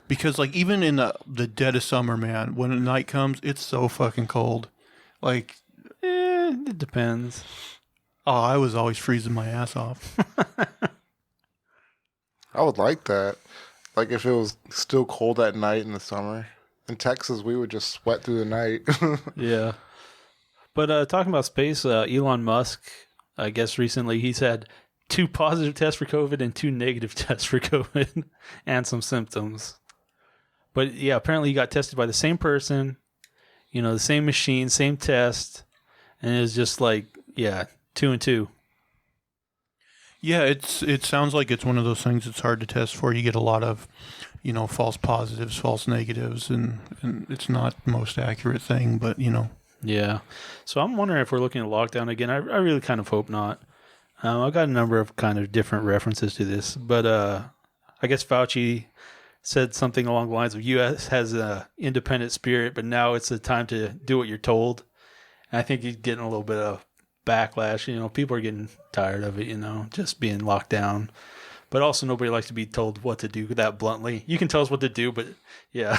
because, like, even in the dead of summer, man, when the night comes, it's so fucking cold. Like, it depends. Oh, I was always freezing my ass off. I would like that. Like, if it was still cold at night in the summer. In Texas, we would just sweat through the night. Yeah. But talking about space, Elon Musk, I guess recently he's had 2 positive tests for COVID and 2 negative tests for COVID and some symptoms. But yeah, apparently he got tested by the same person, the same machine, same test, and it was just like, 2 and 2. Yeah, it sounds like it's one of those things that's hard to test for. You get a lot of, false positives, false negatives, and it's not the most accurate thing, but, Yeah. So I'm wondering if we're looking at lockdown again. I really kind of hope not. I've got a number of kind of different references to this, but I guess Fauci said something along the lines of U.S. has an independent spirit, but now it's the time to do what you're told. And I think he's getting a little bit of backlash. People are getting tired of it, just being locked down. But also nobody likes to be told what to do that bluntly. You can tell us what to do, but yeah.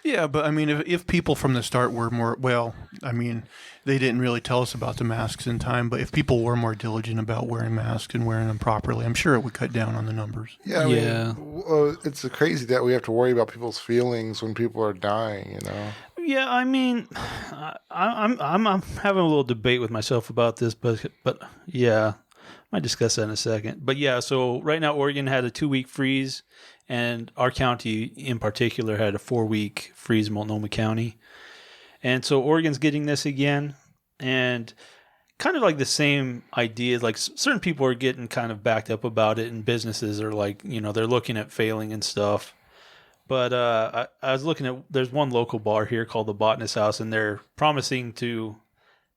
Yeah, but I mean, if people from the start were more, well, I mean, they didn't really tell us about the masks in time, but if people were more diligent about wearing masks and wearing them properly, I'm sure it would cut down on the numbers. Yeah, I mean, it's crazy that we have to worry about people's feelings when people are dying, Yeah, I mean, I'm having a little debate with myself about this, but yeah, I might discuss that in a second. But yeah, so right now Oregon had a 2-week freeze, and our county in particular had a 4-week freeze, Multnomah County. And so Oregon's getting this again, and kind of like the same idea. Like certain people are getting kind of backed up about it, and businesses are like, they're looking at failing and stuff. But I was looking at, there's one local bar here called the Botanist House, and they're promising to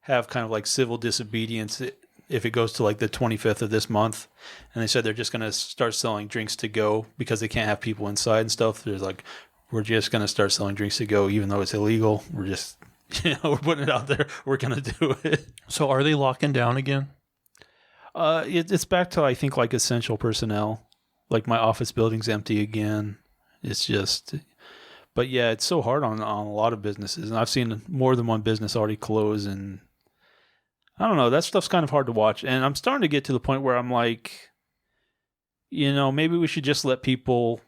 have kind of like civil disobedience if it goes to like the 25th of this month. And they said they're just going to start selling drinks to go because they can't have people inside and stuff. There's like, we're just going to start selling drinks to go, even though it's illegal. We're just, we're putting it out there. We're going to do it. So are they locking down again? It's back to, I think, like essential personnel. Like my office building's empty again. It's just, but yeah, it's so hard on a lot of businesses. And I've seen more than one business already close, and I don't know, that stuff's kind of hard to watch. And I'm starting to get to the point where I'm like, maybe we should just let people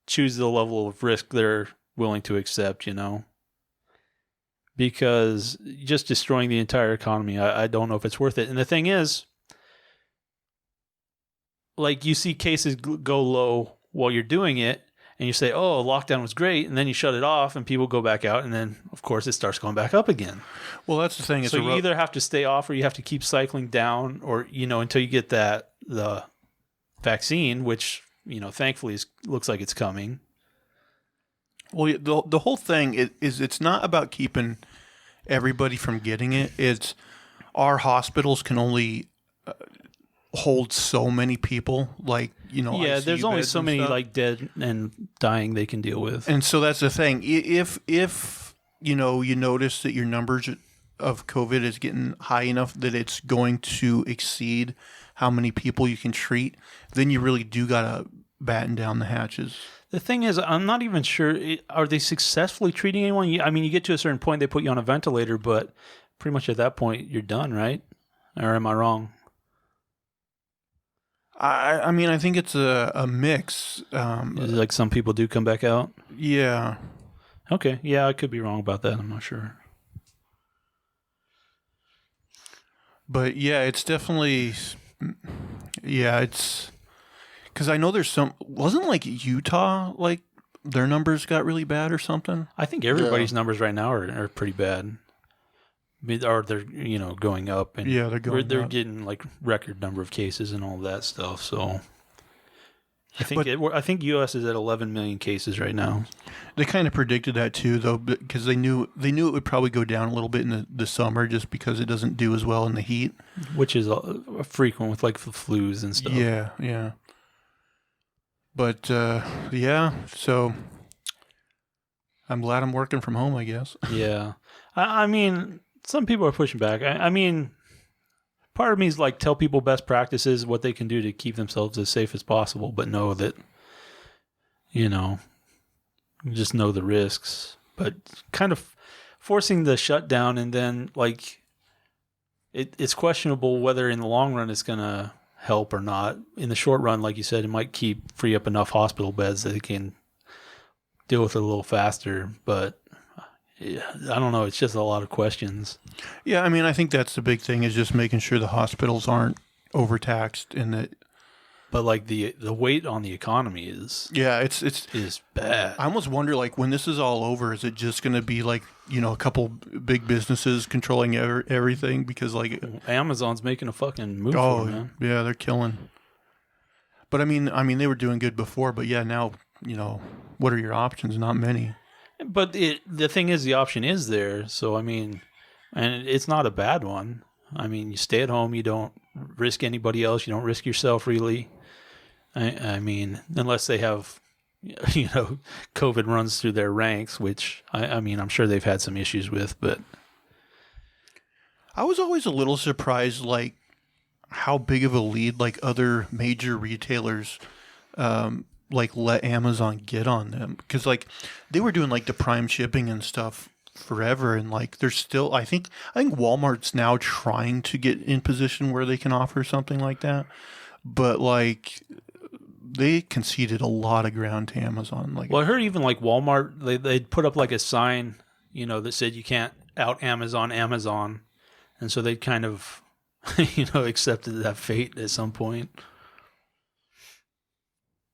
choose the level of risk they're willing to accept, because just destroying the entire economy, I don't know if it's worth it. And the thing is, like, you see cases go low while you're doing it, and you say, oh, lockdown was great, and then you shut it off, and people go back out, and then, of course, it starts going back up again. Well, that's the thing. So you either have to stay off, or you have to keep cycling down, or, until you get the vaccine, which, thankfully looks like it's coming. Well, the whole thing is it's not about keeping everybody from getting it. It's our hospitals can only hold so many people, like, yeah, ICU there's only beds so and many stuff. like dead and dying they can deal with. And so that's the thing. If you notice that your numbers of COVID is getting high enough that it's going to exceed how many people you can treat, then you really do gotta batten down the hatches. The thing is, I'm not even sure, are they successfully treating anyone? I mean, you get to a certain point, they put you on a ventilator, but pretty much at that point, you're done, right? Or am I wrong? I mean, I think it's a mix. Is it like some people do come back out? Yeah. Okay. Yeah, I could be wrong about that. I'm not sure. But yeah, it's definitely, it's because I know there's wasn't like Utah, like their numbers got really bad or something? I think everybody's numbers right now are pretty bad. Or they're going up, and yeah, they're up. Getting like record number of cases and all that stuff. So I think U.S. is at 11 million cases right now. They kind of predicted that too, though, because they knew it would probably go down a little bit in the summer, just because it doesn't do as well in the heat, which is frequent with like the flus and stuff. Yeah. But so I'm glad I'm working from home, I guess. Yeah, I mean. Some people are pushing back. I mean, part of me is like, tell people best practices, what they can do to keep themselves as safe as possible, but know that, just know the risks. But kind of forcing the shutdown, and then like, it's questionable whether in the long run it's going to help or not. In the short run, like you said, it might free up enough hospital beds that they can deal with it a little faster, but yeah, I don't know. It's just a lot of questions. Yeah, I mean, I think that's the big thing, is just making sure the hospitals aren't overtaxed, and that. but like the weight on the economy is bad. I almost wonder, like, when this is all over, is it just going to be like, a couple big businesses controlling everything? Because like Amazon's making a fucking move. For it, man. Yeah, they're killing. But I mean, they were doing good before. But yeah, now what are your options? Not many. But the thing is, the option is there. So I mean, and it's not a bad one. I mean, you stay at home. You don't risk anybody else. You don't risk yourself, really. I mean, unless they have, COVID runs through their ranks, which I mean, I'm sure they've had some issues with. But I was always a little surprised, like, how big of a lead, like, other major retailers, like, let Amazon get on them. Because, like, they were doing, like, the Prime shipping and stuff forever, and like there's still I think Walmart's now trying to get in position where they can offer something like that, but like they conceded a lot of ground to Amazon. Like, well, I heard even like Walmart, they'd put up like a sign, that said you can't out Amazon, and so they kind of accepted that fate at some point.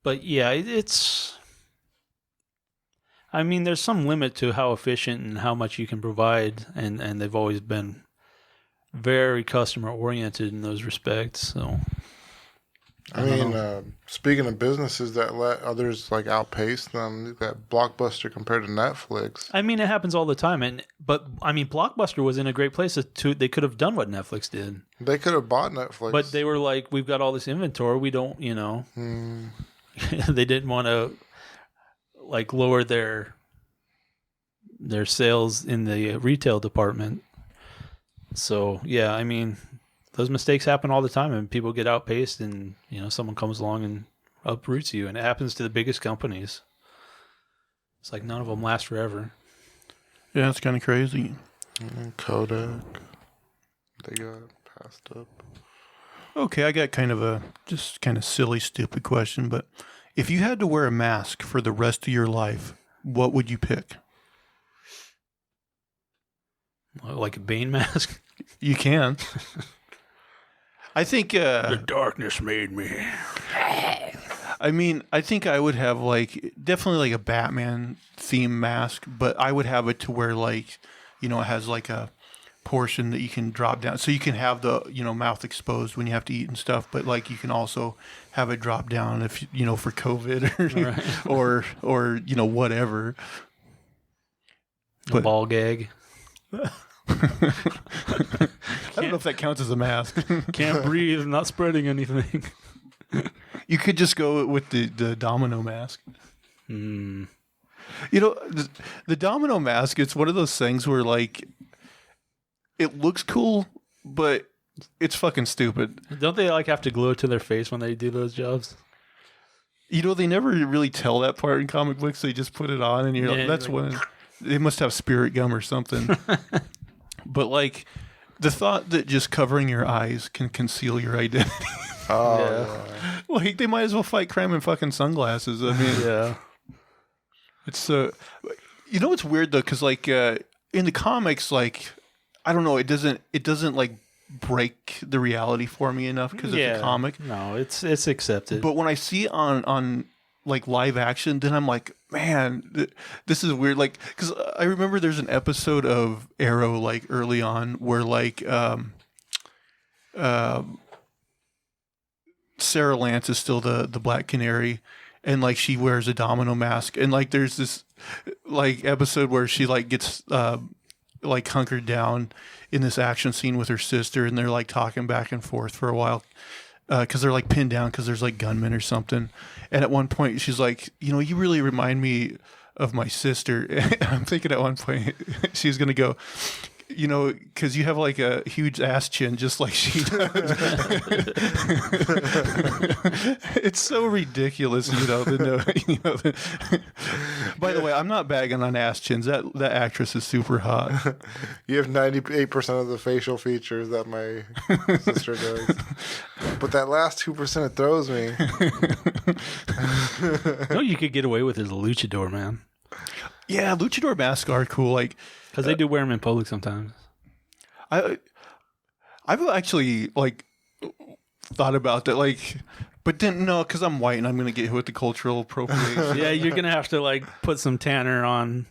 But yeah, it's, I mean, there's some limit to how efficient and how much you can provide, and they've always been very customer oriented in those respects. So, I mean, speaking of businesses that let others like outpace them, that Blockbuster compared to Netflix. I mean, it happens all the time, but I mean, Blockbuster was in a great place they could have done what Netflix did. They could have bought Netflix, but they were like, "We've got all this inventory. We don't, They didn't want to like lower their sales in the retail department. So yeah, I mean, those mistakes happen all the time, and people get outpaced, and someone comes along and uproots you, and it happens to the biggest companies. It's like none of them last forever. Yeah, it's kind of crazy. And Kodak, they got passed up. Okay, I got kind of a just kind of silly, stupid question, but if you had to wear a mask for the rest of your life, what would you pick? Like a Bane mask? You can. I think the darkness made me. I mean, I think I would have definitely like a Batman theme mask, but I would have it to where it has like a portion that you can drop down, so you can have the mouth exposed when you have to eat and stuff, but like you can also have it drop down if for COVID or whatever. A ball gag. I don't know if that counts as a mask. Can't breathe, not spreading anything. You could just go with the domino mask. The domino mask, it's one of those things where like it looks cool, but it's fucking stupid. Don't they have to glue it to their face when they do those jobs? They never really tell that part in comic books. They just put it on, and you're like, that's when they must have spirit gum or something. But like the thought that just covering your eyes can conceal your identity. Oh, yeah. Like they might as well fight crime in fucking sunglasses. I mean, yeah. It's it's weird though, because like in the comics, like I don't know, it doesn't like break the reality for me enough because it's a comic. No, it's accepted. But when I see it on like live action, then I'm like, man, this is weird. Like, because I remember there's an episode of Arrow like early on where like Sarah Lance is still the Black Canary, and like she wears a domino mask, and like there's this like episode where she like gets like hunkered down in this action scene with her sister, and they're like talking back and forth for a while because they're like pinned down because there's like gunmen or something. And at one point she's like, you really remind me of my sister. And I'm thinking at one point she's gonna go, because you have like a huge ass chin just like she does. It's so ridiculous, By the way, I'm not bagging on ass chins. That actress is super hot. You have 98% of the facial features that my sister does. But that last 2% it throws me. You could get away with is a luchador, man. Yeah, luchador masks are cool. Like, because they do wear them in public sometimes. I've actually like thought about that. Like, But then no, because I'm white and I'm gonna get hit with the cultural appropriation. Yeah, you're gonna have to like put some tanner on.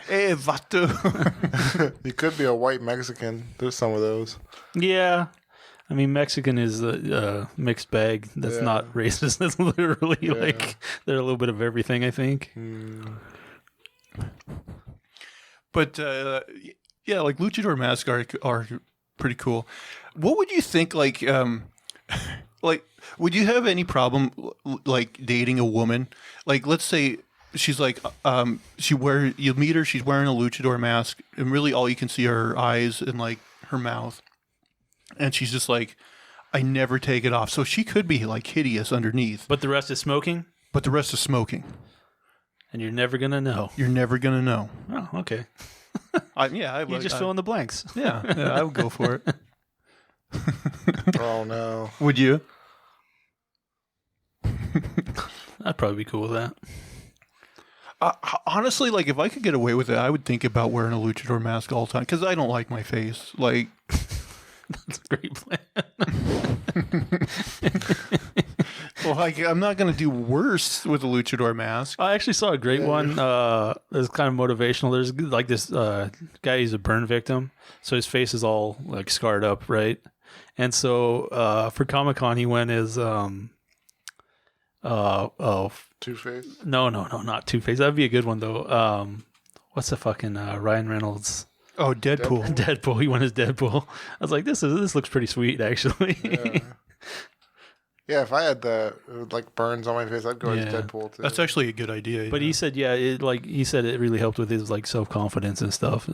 Hey, vato. You could be a white Mexican. There's some of those. Yeah, I mean Mexican is a mixed bag. That's not racist. That's literally like they're a little bit of everything. I think. But yeah, like luchador masks are pretty cool. What would you think? Like, like, would you have any problem like dating a woman? Like, let's say she's like, you meet her, she's wearing a luchador mask, and really all you can see are her eyes and like her mouth, and she's just like, I never take it off. So she could be like hideous underneath, But the rest is smoking, but the rest is smoking. and you're never gonna know. You're never gonna know. Oh, okay. You You just fill in the blanks. Yeah, I would go for it. Oh no. Would you? I'd probably be cool with that. Honestly, like if I could get away with it, I would think about wearing a luchador mask all the time because I don't like my face. Like, That's a great plan. well, like I'm not gonna do worse with a luchador mask. I actually saw a great one. It was kind of motivational. There's like this guy, he's a burn victim. So his face is all like scarred up, right? And so for Comic-Con, he went as, Two-Face? no, not Two-Face. That'd be a good one, though. What's the fucking Ryan Reynolds? Oh, Deadpool. Deadpool. He went as Deadpool. I was like, this looks pretty sweet, actually. Yeah, if I had the like burns on my face, I'd go as Yeah. Deadpool too. That's actually a good idea. But yeah. he said, he said it really helped with his like self-confidence and stuff.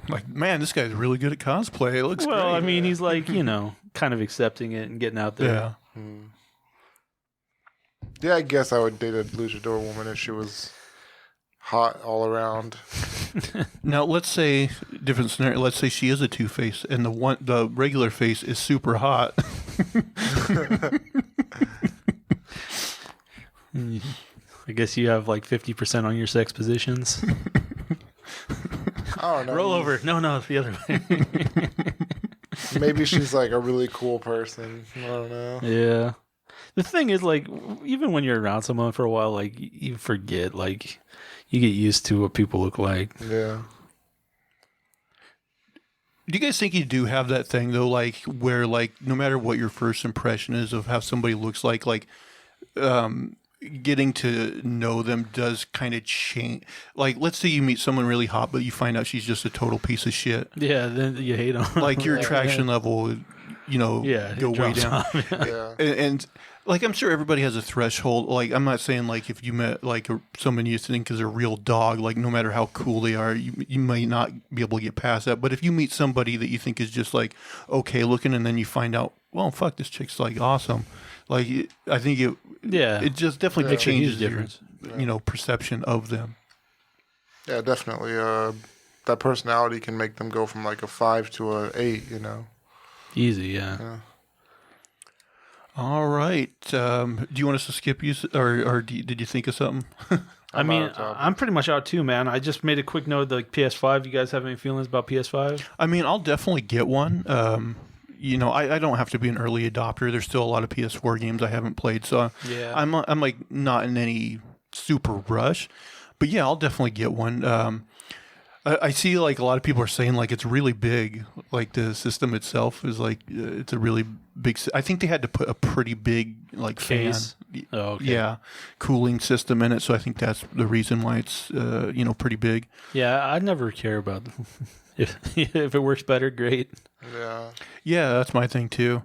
Like, man, this guy's really good at cosplay. It looks Well, great. I mean, he's like, kind of accepting it and getting out there. Yeah. Yeah, I guess I would date a luchador woman if she was hot all around. Now, let's say different scenario. Let's say she is a Two-Face, and the regular face is super hot. I guess you have like 50% on your sex positions. I don't know. Roll over. No, it's the other way. Maybe she's like a really cool person. I don't know. Yeah. The thing is, like, even when you're around someone for a while, like, you forget, like, you get used to what people look like. Yeah. Do you guys think you do have that thing though, like where like no matter what your first impression is of how somebody looks like getting to know them does kind of change. Like, let's say you meet someone really hot, but you find out she's just a total piece of shit. Yeah, then you hate them. Like your attraction level, go it way drops down. Yeah. And like I'm sure everybody has a threshold. Like I'm not saying like if you met like someone you think is a real dog, like no matter how cool they are, you might not be able to get past that. But if you meet somebody that you think is just like okay looking, and then you find out, well, fuck, this chick's like awesome. Like I think it just definitely Makes a huge changes your difference. perception of them. Yeah, definitely. That personality can make them go from like a 5 to a 8, Easy, yeah. All right. Do you want us to skip you, or did you think of something? I mean, out of topic. I'm pretty much out too, man. I just made a quick note of the PS5. You guys have any feelings about PS5? I mean, I'll definitely get one. I don't have to be an early adopter. There's still a lot of PS4 games I haven't played, so Yeah. I'm like not in any super rush. But yeah, I'll definitely get one. I see like a lot of people are saying like it's really big. Like the system itself is like it's a really big. I think they had to put a pretty big like Case? fan, Oh, okay. yeah, cooling system in it. So I think that's the reason why it's pretty big. Yeah, I never care about if it works better, great. Yeah. Yeah, that's my thing too.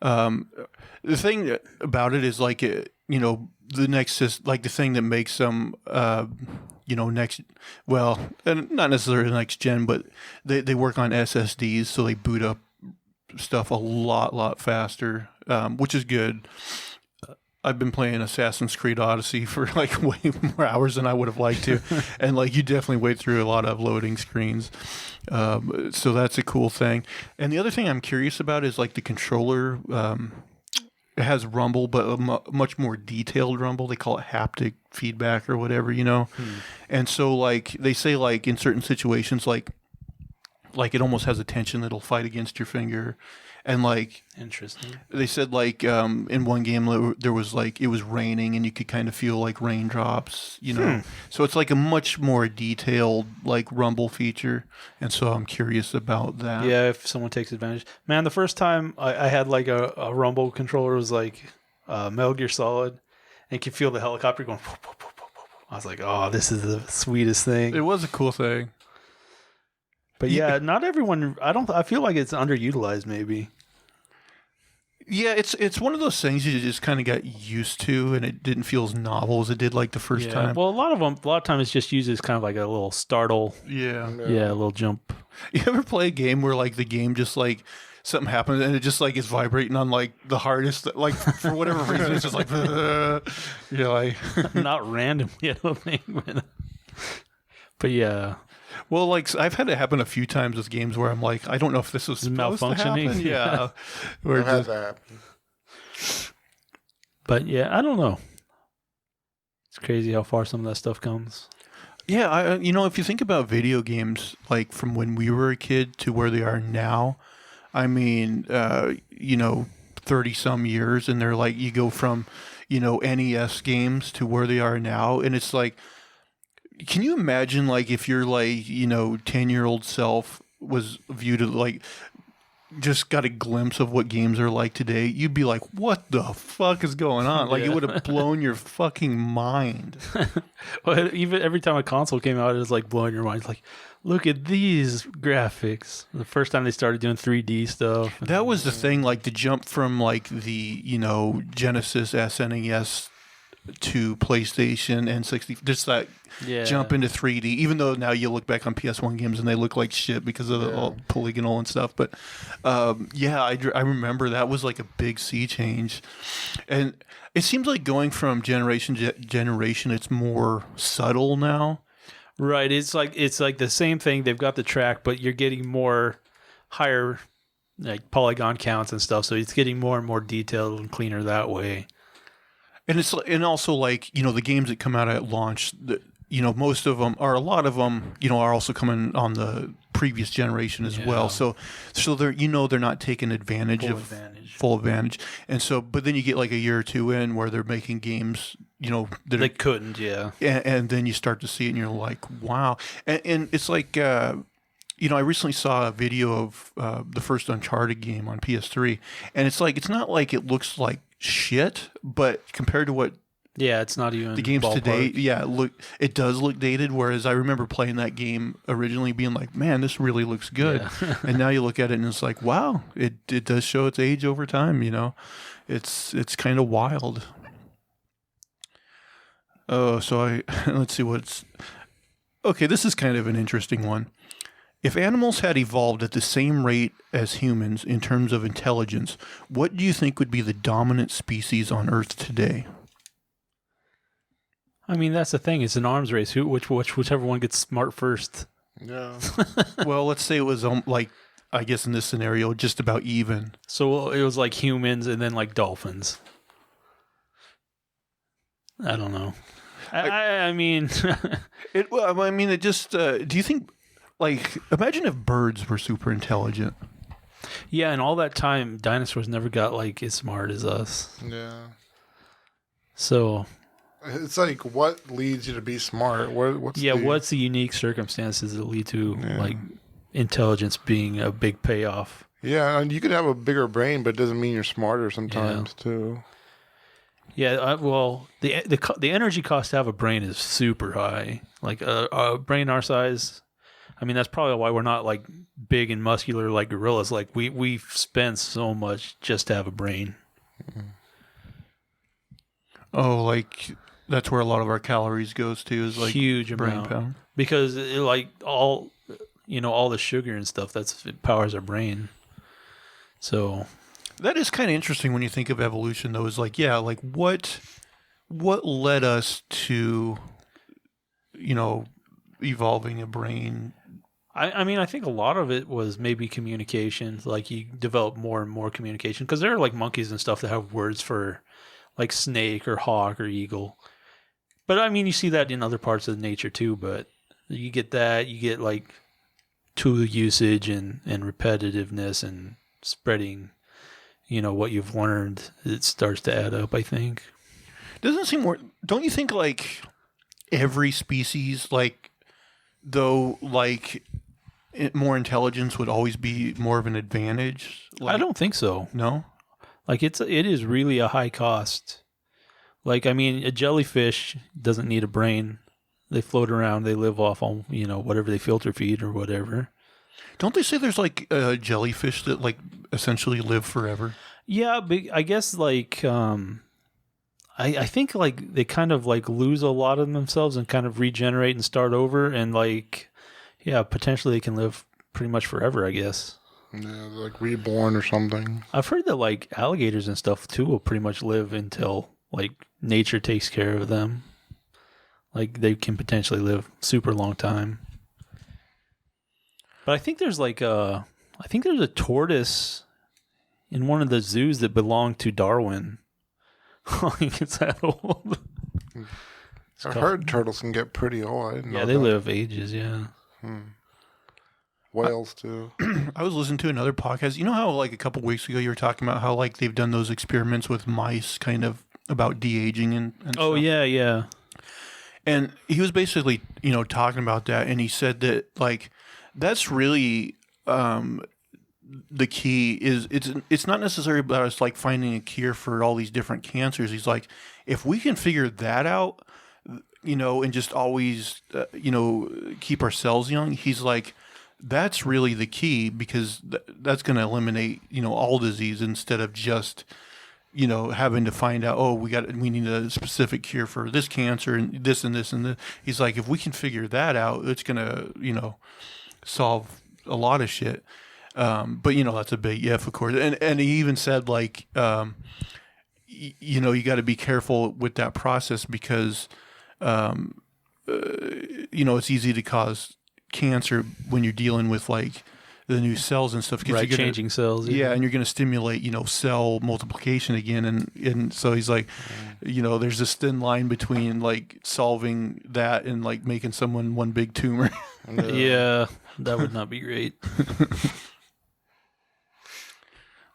The thing about it is like the next like the thing that makes them next, well, not necessarily next gen, but they work on SSDs, so they boot up stuff a lot faster, which is good. I've been playing Assassin's Creed Odyssey for like way more hours than I would have liked to, and like you definitely wait through a lot of loading screens. So that's a cool thing. And the other thing I'm curious about is like the controller. It has rumble, but a much more detailed rumble. They call it haptic feedback or whatever, And so like they say like in certain situations like it almost has a tension that'll fight against your finger. And like Interesting. they said, like in one game there was like it was raining and you could kind of feel like raindrops, you know. So it's like a much more detailed like rumble feature, and so I'm curious about that. Yeah, if someone takes advantage. Man, the first time I had like a rumble controller was like Metal Gear Solid, and you could feel the helicopter going. I was like, oh, this is the sweetest thing. It was a cool thing. But yeah, not everyone. I feel like it's underutilized. Maybe. Yeah, it's one of those things you just kind of got used to, and it didn't feel as novel as it did like the first time. Well, a lot of times it's just used as kind of like a little startle. Yeah. Yeah, a little jump. You ever play a game where like the game just like something happens and it just like is vibrating on like the hardest, like for whatever reason it's just like you're like Not randomly, I don't think. But yeah. Well, like I've had it happen a few times with games where I'm like, I don't know if this was supposed malfunctioning. to happen. Yeah, I've had that happen. But yeah, I don't know. It's crazy how far some of that stuff comes. Yeah, if you think about video games, like from when we were a kid to where they are now, I mean, 30 some years, and they're like, you go from, NES games to where they are now, and it's like, can you imagine, like, if your, like, 10-year-old self was viewed as, like, just got a glimpse of what games are like today, you'd be like, what the fuck is going on? Like, it would have blown your fucking mind. Well, even every time a console came out, it was, like, blowing your mind. It's like, look at these graphics. The first time they started doing 3D stuff. That was the thing, like, the jump from, like, the, Genesis, SNES to PlayStation and 60, just that jump into 3D, even though now you look back on PS1 games and they look like shit because of the all polygonal and stuff. But I remember that was like a big sea change. And it seems like going from generation to generation, it's more subtle now. Right. It's like the same thing. They've got the track, but you're getting more higher like polygon counts and stuff. So it's getting more and more detailed and cleaner that way. And also like, the games that come out at launch, most of them, or a lot of them, are also coming on the previous generation as well. So they're, they're not taking advantage full advantage. And so, but then you get like a year or two in where they're making games, they couldn't, and then you start to see it and you're like, wow. And it's like, I recently saw a video of the first Uncharted game on PS3, and it's like, it's not like it looks like shit, but compared to what it's not even the games ballpark. Today, it does look dated, whereas I remember playing that game originally being like, man, this really looks good. And now you look at it and it's like, wow, it does show its age over time, it's kind of wild. Oh, so let's see okay, this is kind of an interesting one. If animals had evolved at the same rate as humans in terms of intelligence, what do you think would be the dominant species on Earth today? I mean, that's the thing. It's an arms race. Whichever one gets smart first. Yeah. Well, let's say it was like, I guess in this scenario, just about even. So it was like humans and then like dolphins. I don't know. I mean, it just. Do you think? Like, imagine if birds were super intelligent. Yeah, and all that time, dinosaurs never got, like, as smart as us. Yeah. So... It's like, what leads you to be smart? What's the unique circumstances that lead to, like, intelligence being a big payoff? Yeah, and you could have a bigger brain, but it doesn't mean you're smarter sometimes, too. Yeah, well, the energy cost to have a brain is super high. Like, a brain our size... I mean, that's probably why we're not like big and muscular like gorillas. Like we spend so much just to have a brain. Oh, like that's where a lot of our calories goes to is like huge brain amount power. Because like all the sugar and stuff it powers our brain. So that is kind of interesting when you think of evolution, though. Is like like what led us to evolving a brain. I mean, I think a lot of it was maybe communication. Like you develop more and more communication because there are like monkeys and stuff that have words for like snake or hawk or eagle. But I mean, you see that in other parts of nature too. But you get like tool usage and repetitiveness and spreading, what you've learned, it starts to add up, I think. Doesn't seem more. Don't you think like every species, like though, like more intelligence would always be more of an advantage? Like, I don't think so. No. Like it is really a high cost. Like, I mean, a jellyfish doesn't need a brain. They float around. They live off on, whatever they filter feed or whatever. Don't they say there's like jellyfish that like essentially live forever? Yeah, but I guess like I think like they kind of like lose a lot of themselves and kind of regenerate and start over, and like potentially they can live pretty much forever, I guess. Yeah, like reborn or something. I've heard that like alligators and stuff too will pretty much live until like nature takes care of them. Like they can potentially live super long time. But I think there's like a tortoise in one of the zoos that belonged to Darwin. Like it's that old. I've heard turtles can get pretty old. I didn't know they that. live ages. Yeah. Whales too. I was listening to another podcast. You know how like a couple weeks ago you were talking about how like they've done those experiments with mice, kind of about de-aging and Oh stuff? yeah. And he was basically talking about that, and he said that like that's really the key is it's not necessarily about us like finding a cure for all these different cancers. He's like, if we can figure that out, and just always keep our cells young, he's like, that's really the key, because that's going to eliminate all disease, instead of just having to find out, we need a specific cure for this cancer and this and this and this. He's like, if we can figure that out, it's going to solve a lot of shit. But that's a big if, of course. And he even said like, you got to be careful with that process, because it's easy to cause cancer when you're dealing with like the new cells and stuff. Right, changing cells. Yeah, and you're going to stimulate, cell multiplication again. And so he's like, there's this thin line between like solving that and like making someone one big tumor. Yeah, that would not be great.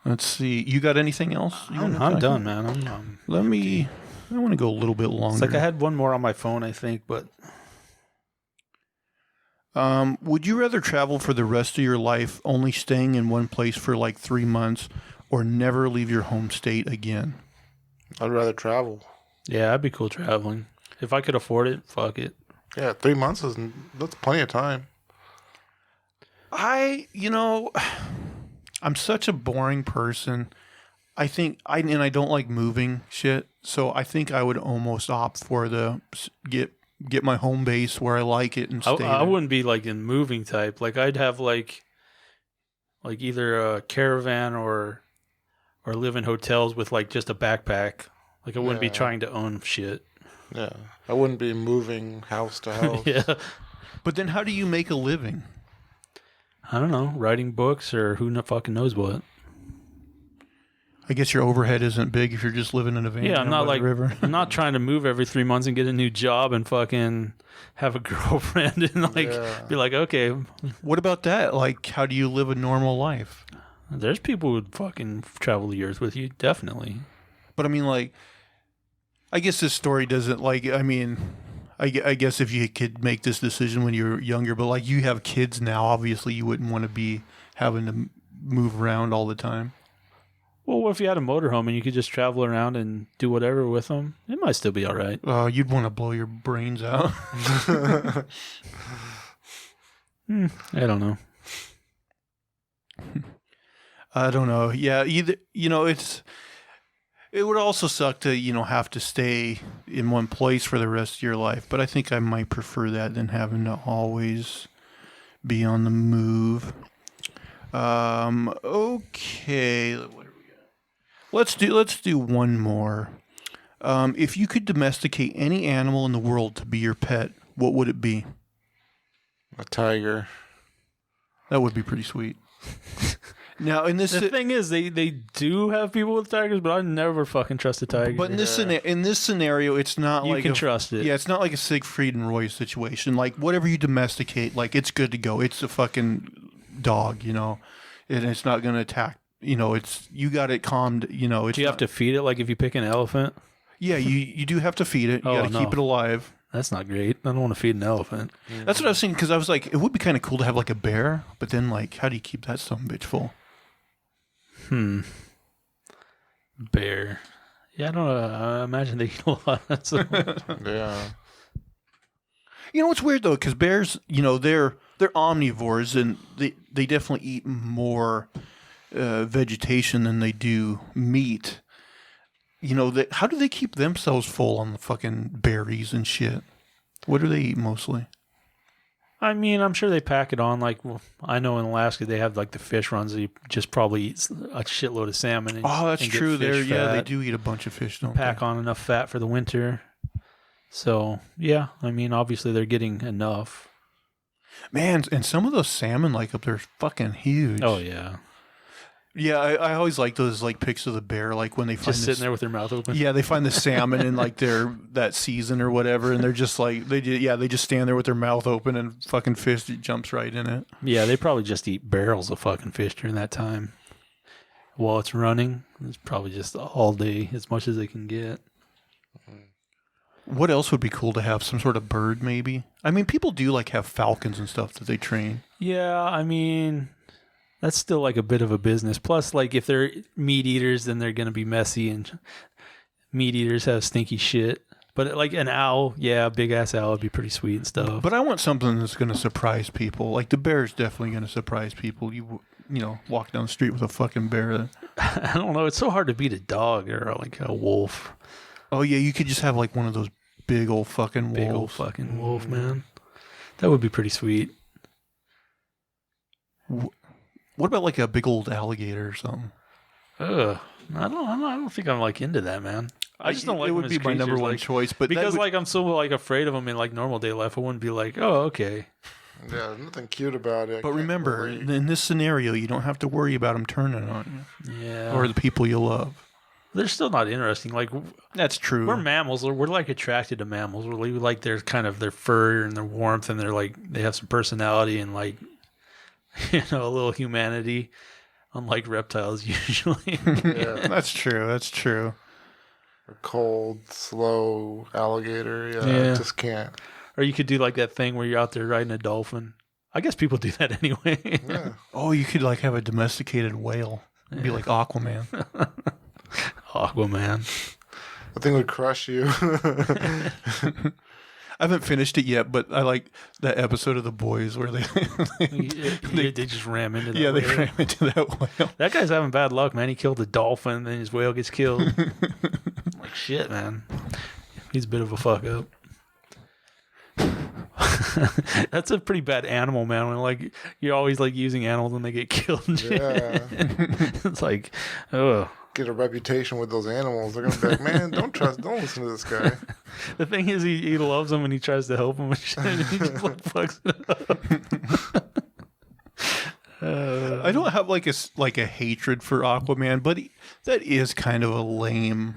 Let's see. You got anything else? I'm done, man. I want to go a little bit longer. It's like I had one more on my phone, I think, but... would you rather travel for the rest of your life only staying in one place for like 3 months, or never leave your home state again? I'd rather travel. Yeah, I'd be cool traveling. If I could afford it, fuck it. Yeah, 3 months that's plenty of time. I'm such a boring person. I think I don't like moving shit, so I think I would almost opt for the get my home base where I like it and stay. I wouldn't be like in moving type. Like I'd have like either a caravan or live in hotels with like just a backpack. Like I wouldn't be trying to own shit. Yeah, I wouldn't be moving house to house. Yeah. But then how do you make a living? I don't know, writing books or who fucking knows what. I guess your overhead isn't big if you're just living in a van. Yeah, I'm not by the river. I'm not trying to move every 3 months and get a new job and fucking have a girlfriend and be like, okay. What about that? Like, how do you live a normal life? There's people who would fucking travel the earth with you, definitely. But I mean, like, I guess this story doesn't like. I mean, I guess if you could make this decision when you were younger, but like you have kids now, obviously you wouldn't want to be having to move around all the time. Well, what if you had a motorhome and you could just travel around and do whatever with them? It might still be all right. You'd want to blow your brains out. I don't know. I don't know. Yeah, either it would also suck to have to stay in one place for the rest of your life. But I think I might prefer that than having to always be on the move. Okay. Let's do one more. If you could domesticate any animal in the world to be your pet, what would it be? A tiger. That would be pretty sweet. Now, in this, the thing is, they do have people with tigers, but I never fucking trust a tiger. but in this scenario, it's not you like can trust it. Yeah, it's not like a Siegfried and Roy situation. Like whatever you domesticate, like it's good to go. It's a fucking dog, and it's not going to attack it's you got it calmed. It's Do you have to feed it like if you pick an elephant? Yeah, you do have to feed it. You got to keep it alive. That's not great. I don't want to feed an elephant. That's what I was thinking because I was like, it would be kind of cool to have like a bear, but then like, how do you keep that son of a bitch full? Bear. Yeah, I don't know. I imagine they eat a lot. Yeah. It's weird though because bears, they're omnivores and they definitely eat more vegetation than they do meat. How do they keep themselves full on the fucking berries and shit? What do they eat mostly? I mean, I'm sure they pack it on. Like, I know in Alaska they have like the fish runs. That you just probably eat a shitload of salmon. That's true. There, yeah, they do eat a bunch of fish. Don't pack on enough fat for the winter. So yeah, I mean, obviously they're getting enough. Man, and some of those salmon like up there is fucking huge. Oh yeah. Yeah, I always like those like pics of the bear, like when they find just sitting there with their mouth open. Yeah, they find the salmon in like that season or whatever, and they're just like they just stand there with their mouth open and fucking fish jumps right in it. Yeah, they probably just eat barrels of fucking fish during that time. While it's running, it's probably just all day as much as they can get. What else would be cool to have? Some sort of bird, maybe. I mean, people do like have falcons and stuff that they train. Yeah, I mean. That's still like a bit of a business. Plus, like if they're meat eaters, then they're going to be messy, and meat eaters have stinky shit. But like an owl, yeah, a big ass owl would be pretty sweet and stuff. But I want something that's going to surprise people. Like the bear is definitely going to surprise people. You walk down the street with a fucking bear. I don't know. It's so hard to beat a dog or like a wolf. Oh yeah, you could just have like one of those big old fucking wolves. Big old fucking wolf, man. That would be pretty sweet. What about like a big old alligator or something? I don't think I'm like into that, man. I just don't like. It would be my number one choice, but because like I'm so like afraid of them in like normal day life, I wouldn't be like, oh, okay. Yeah, there's nothing cute about it. But remember, in this scenario, you don't have to worry about them turning on you. Yeah. Or the people you love. They're still not interesting. Like that's true. We're mammals. We're like attracted to mammals. We like their kind of their fur and their warmth, and they're like they have some personality and like. A little humanity, unlike reptiles usually. Yeah, that's true. That's true. A cold, slow alligator. Yeah, just can't. Or you could do like that thing where you're out there riding a dolphin. I guess people do that anyway. Yeah. Oh, you could like have a domesticated whale. It'd be like Aquaman. Aquaman. The thing would crush you. I haven't finished it yet, but I like that episode of The Boys where they just ram into that whale. They ram into that whale. That guy's having bad luck, man. He killed a dolphin, then his whale gets killed. Like, shit, man. He's a bit of a fuck up. That's a pretty bad animal, man. When like you're always like using animals when they get killed and shit. Yeah. It's like, oh. Get a reputation with those animals. They're gonna be like, man, don't listen to this guy. The thing is, he loves them and he tries to help them and shit. And he just like fucks it up. I don't have like a hatred for Aquaman, but that is kind of a lame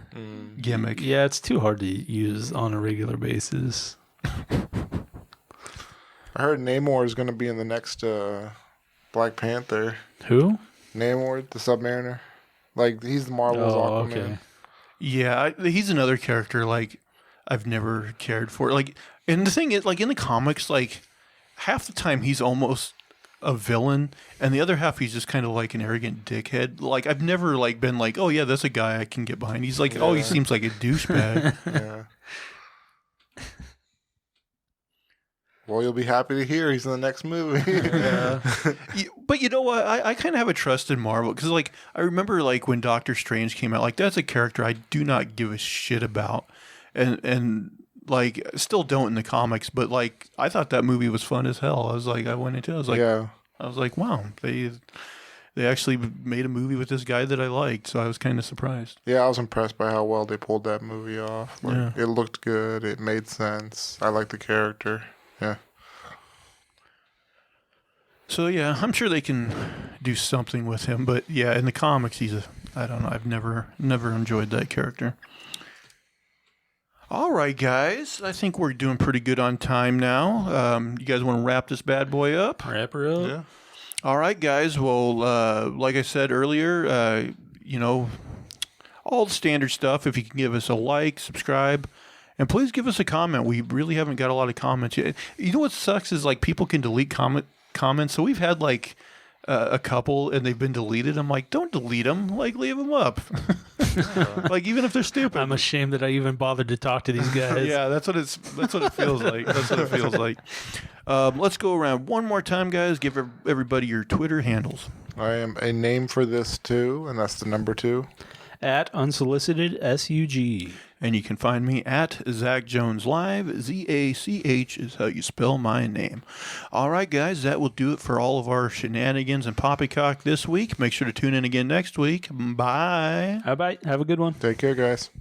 gimmick. Yeah, it's too hard to use on a regular basis. I heard Namor is going to be in the next Black Panther. Who? Namor, the Submariner. Like, he's the Marvel's Aquaman. Okay. Yeah, he's another character, like, I've never cared for. Like, and the thing is, like, in the comics, like, half the time he's almost a villain, and the other half he's just kind of like an arrogant dickhead. Like, I've never, like, been like, oh, yeah, that's a guy I can get behind. He's like, oh, he seems like a douchebag. Yeah. Well, you'll be happy to hear he's in the next movie. Yeah. But you know what? I kind of have a trust in Marvel because, like, I remember, like, when Doctor Strange came out, like, that's a character I do not give a shit about. And like, still don't in the comics, but, like, I thought that movie was fun as hell. I was like, I went into it. I was like, wow, they actually made a movie with this guy that I liked, so I was kind of surprised. Yeah, I was impressed by how well they pulled that movie off. Like, it looked good. It made sense. I liked the character. Yeah. So yeah, I'm sure they can do something with him, but yeah, in the comics, I don't know. I've never enjoyed that character. All right, guys. I think we're doing pretty good on time now. You guys want to wrap this bad boy up? Wrap her up. Yeah. All right, guys. Well, like I said earlier, all the standard stuff. If you can give us a like, subscribe, and please give us a comment. We really haven't got a lot of comments yet. You know what sucks is like people can delete comments. So we've had like a couple and they've been deleted. I'm like, don't delete them. Like, leave them up. Like, even if they're stupid. I'm ashamed that I even bothered to talk to these guys. Yeah, that's what it feels like. That's what it feels like. Let's go around one more time, guys. Give everybody your Twitter handles. I am a name for this too, and that's the number 2. At unsolicited SUG. And you can find me at Zach Jones Live. ZACH is how you spell my name. All right, guys, that will do it for all of our shenanigans and poppycock this week. Make sure to tune in again next week. Bye. Bye-bye. Have a good one. Take care, guys.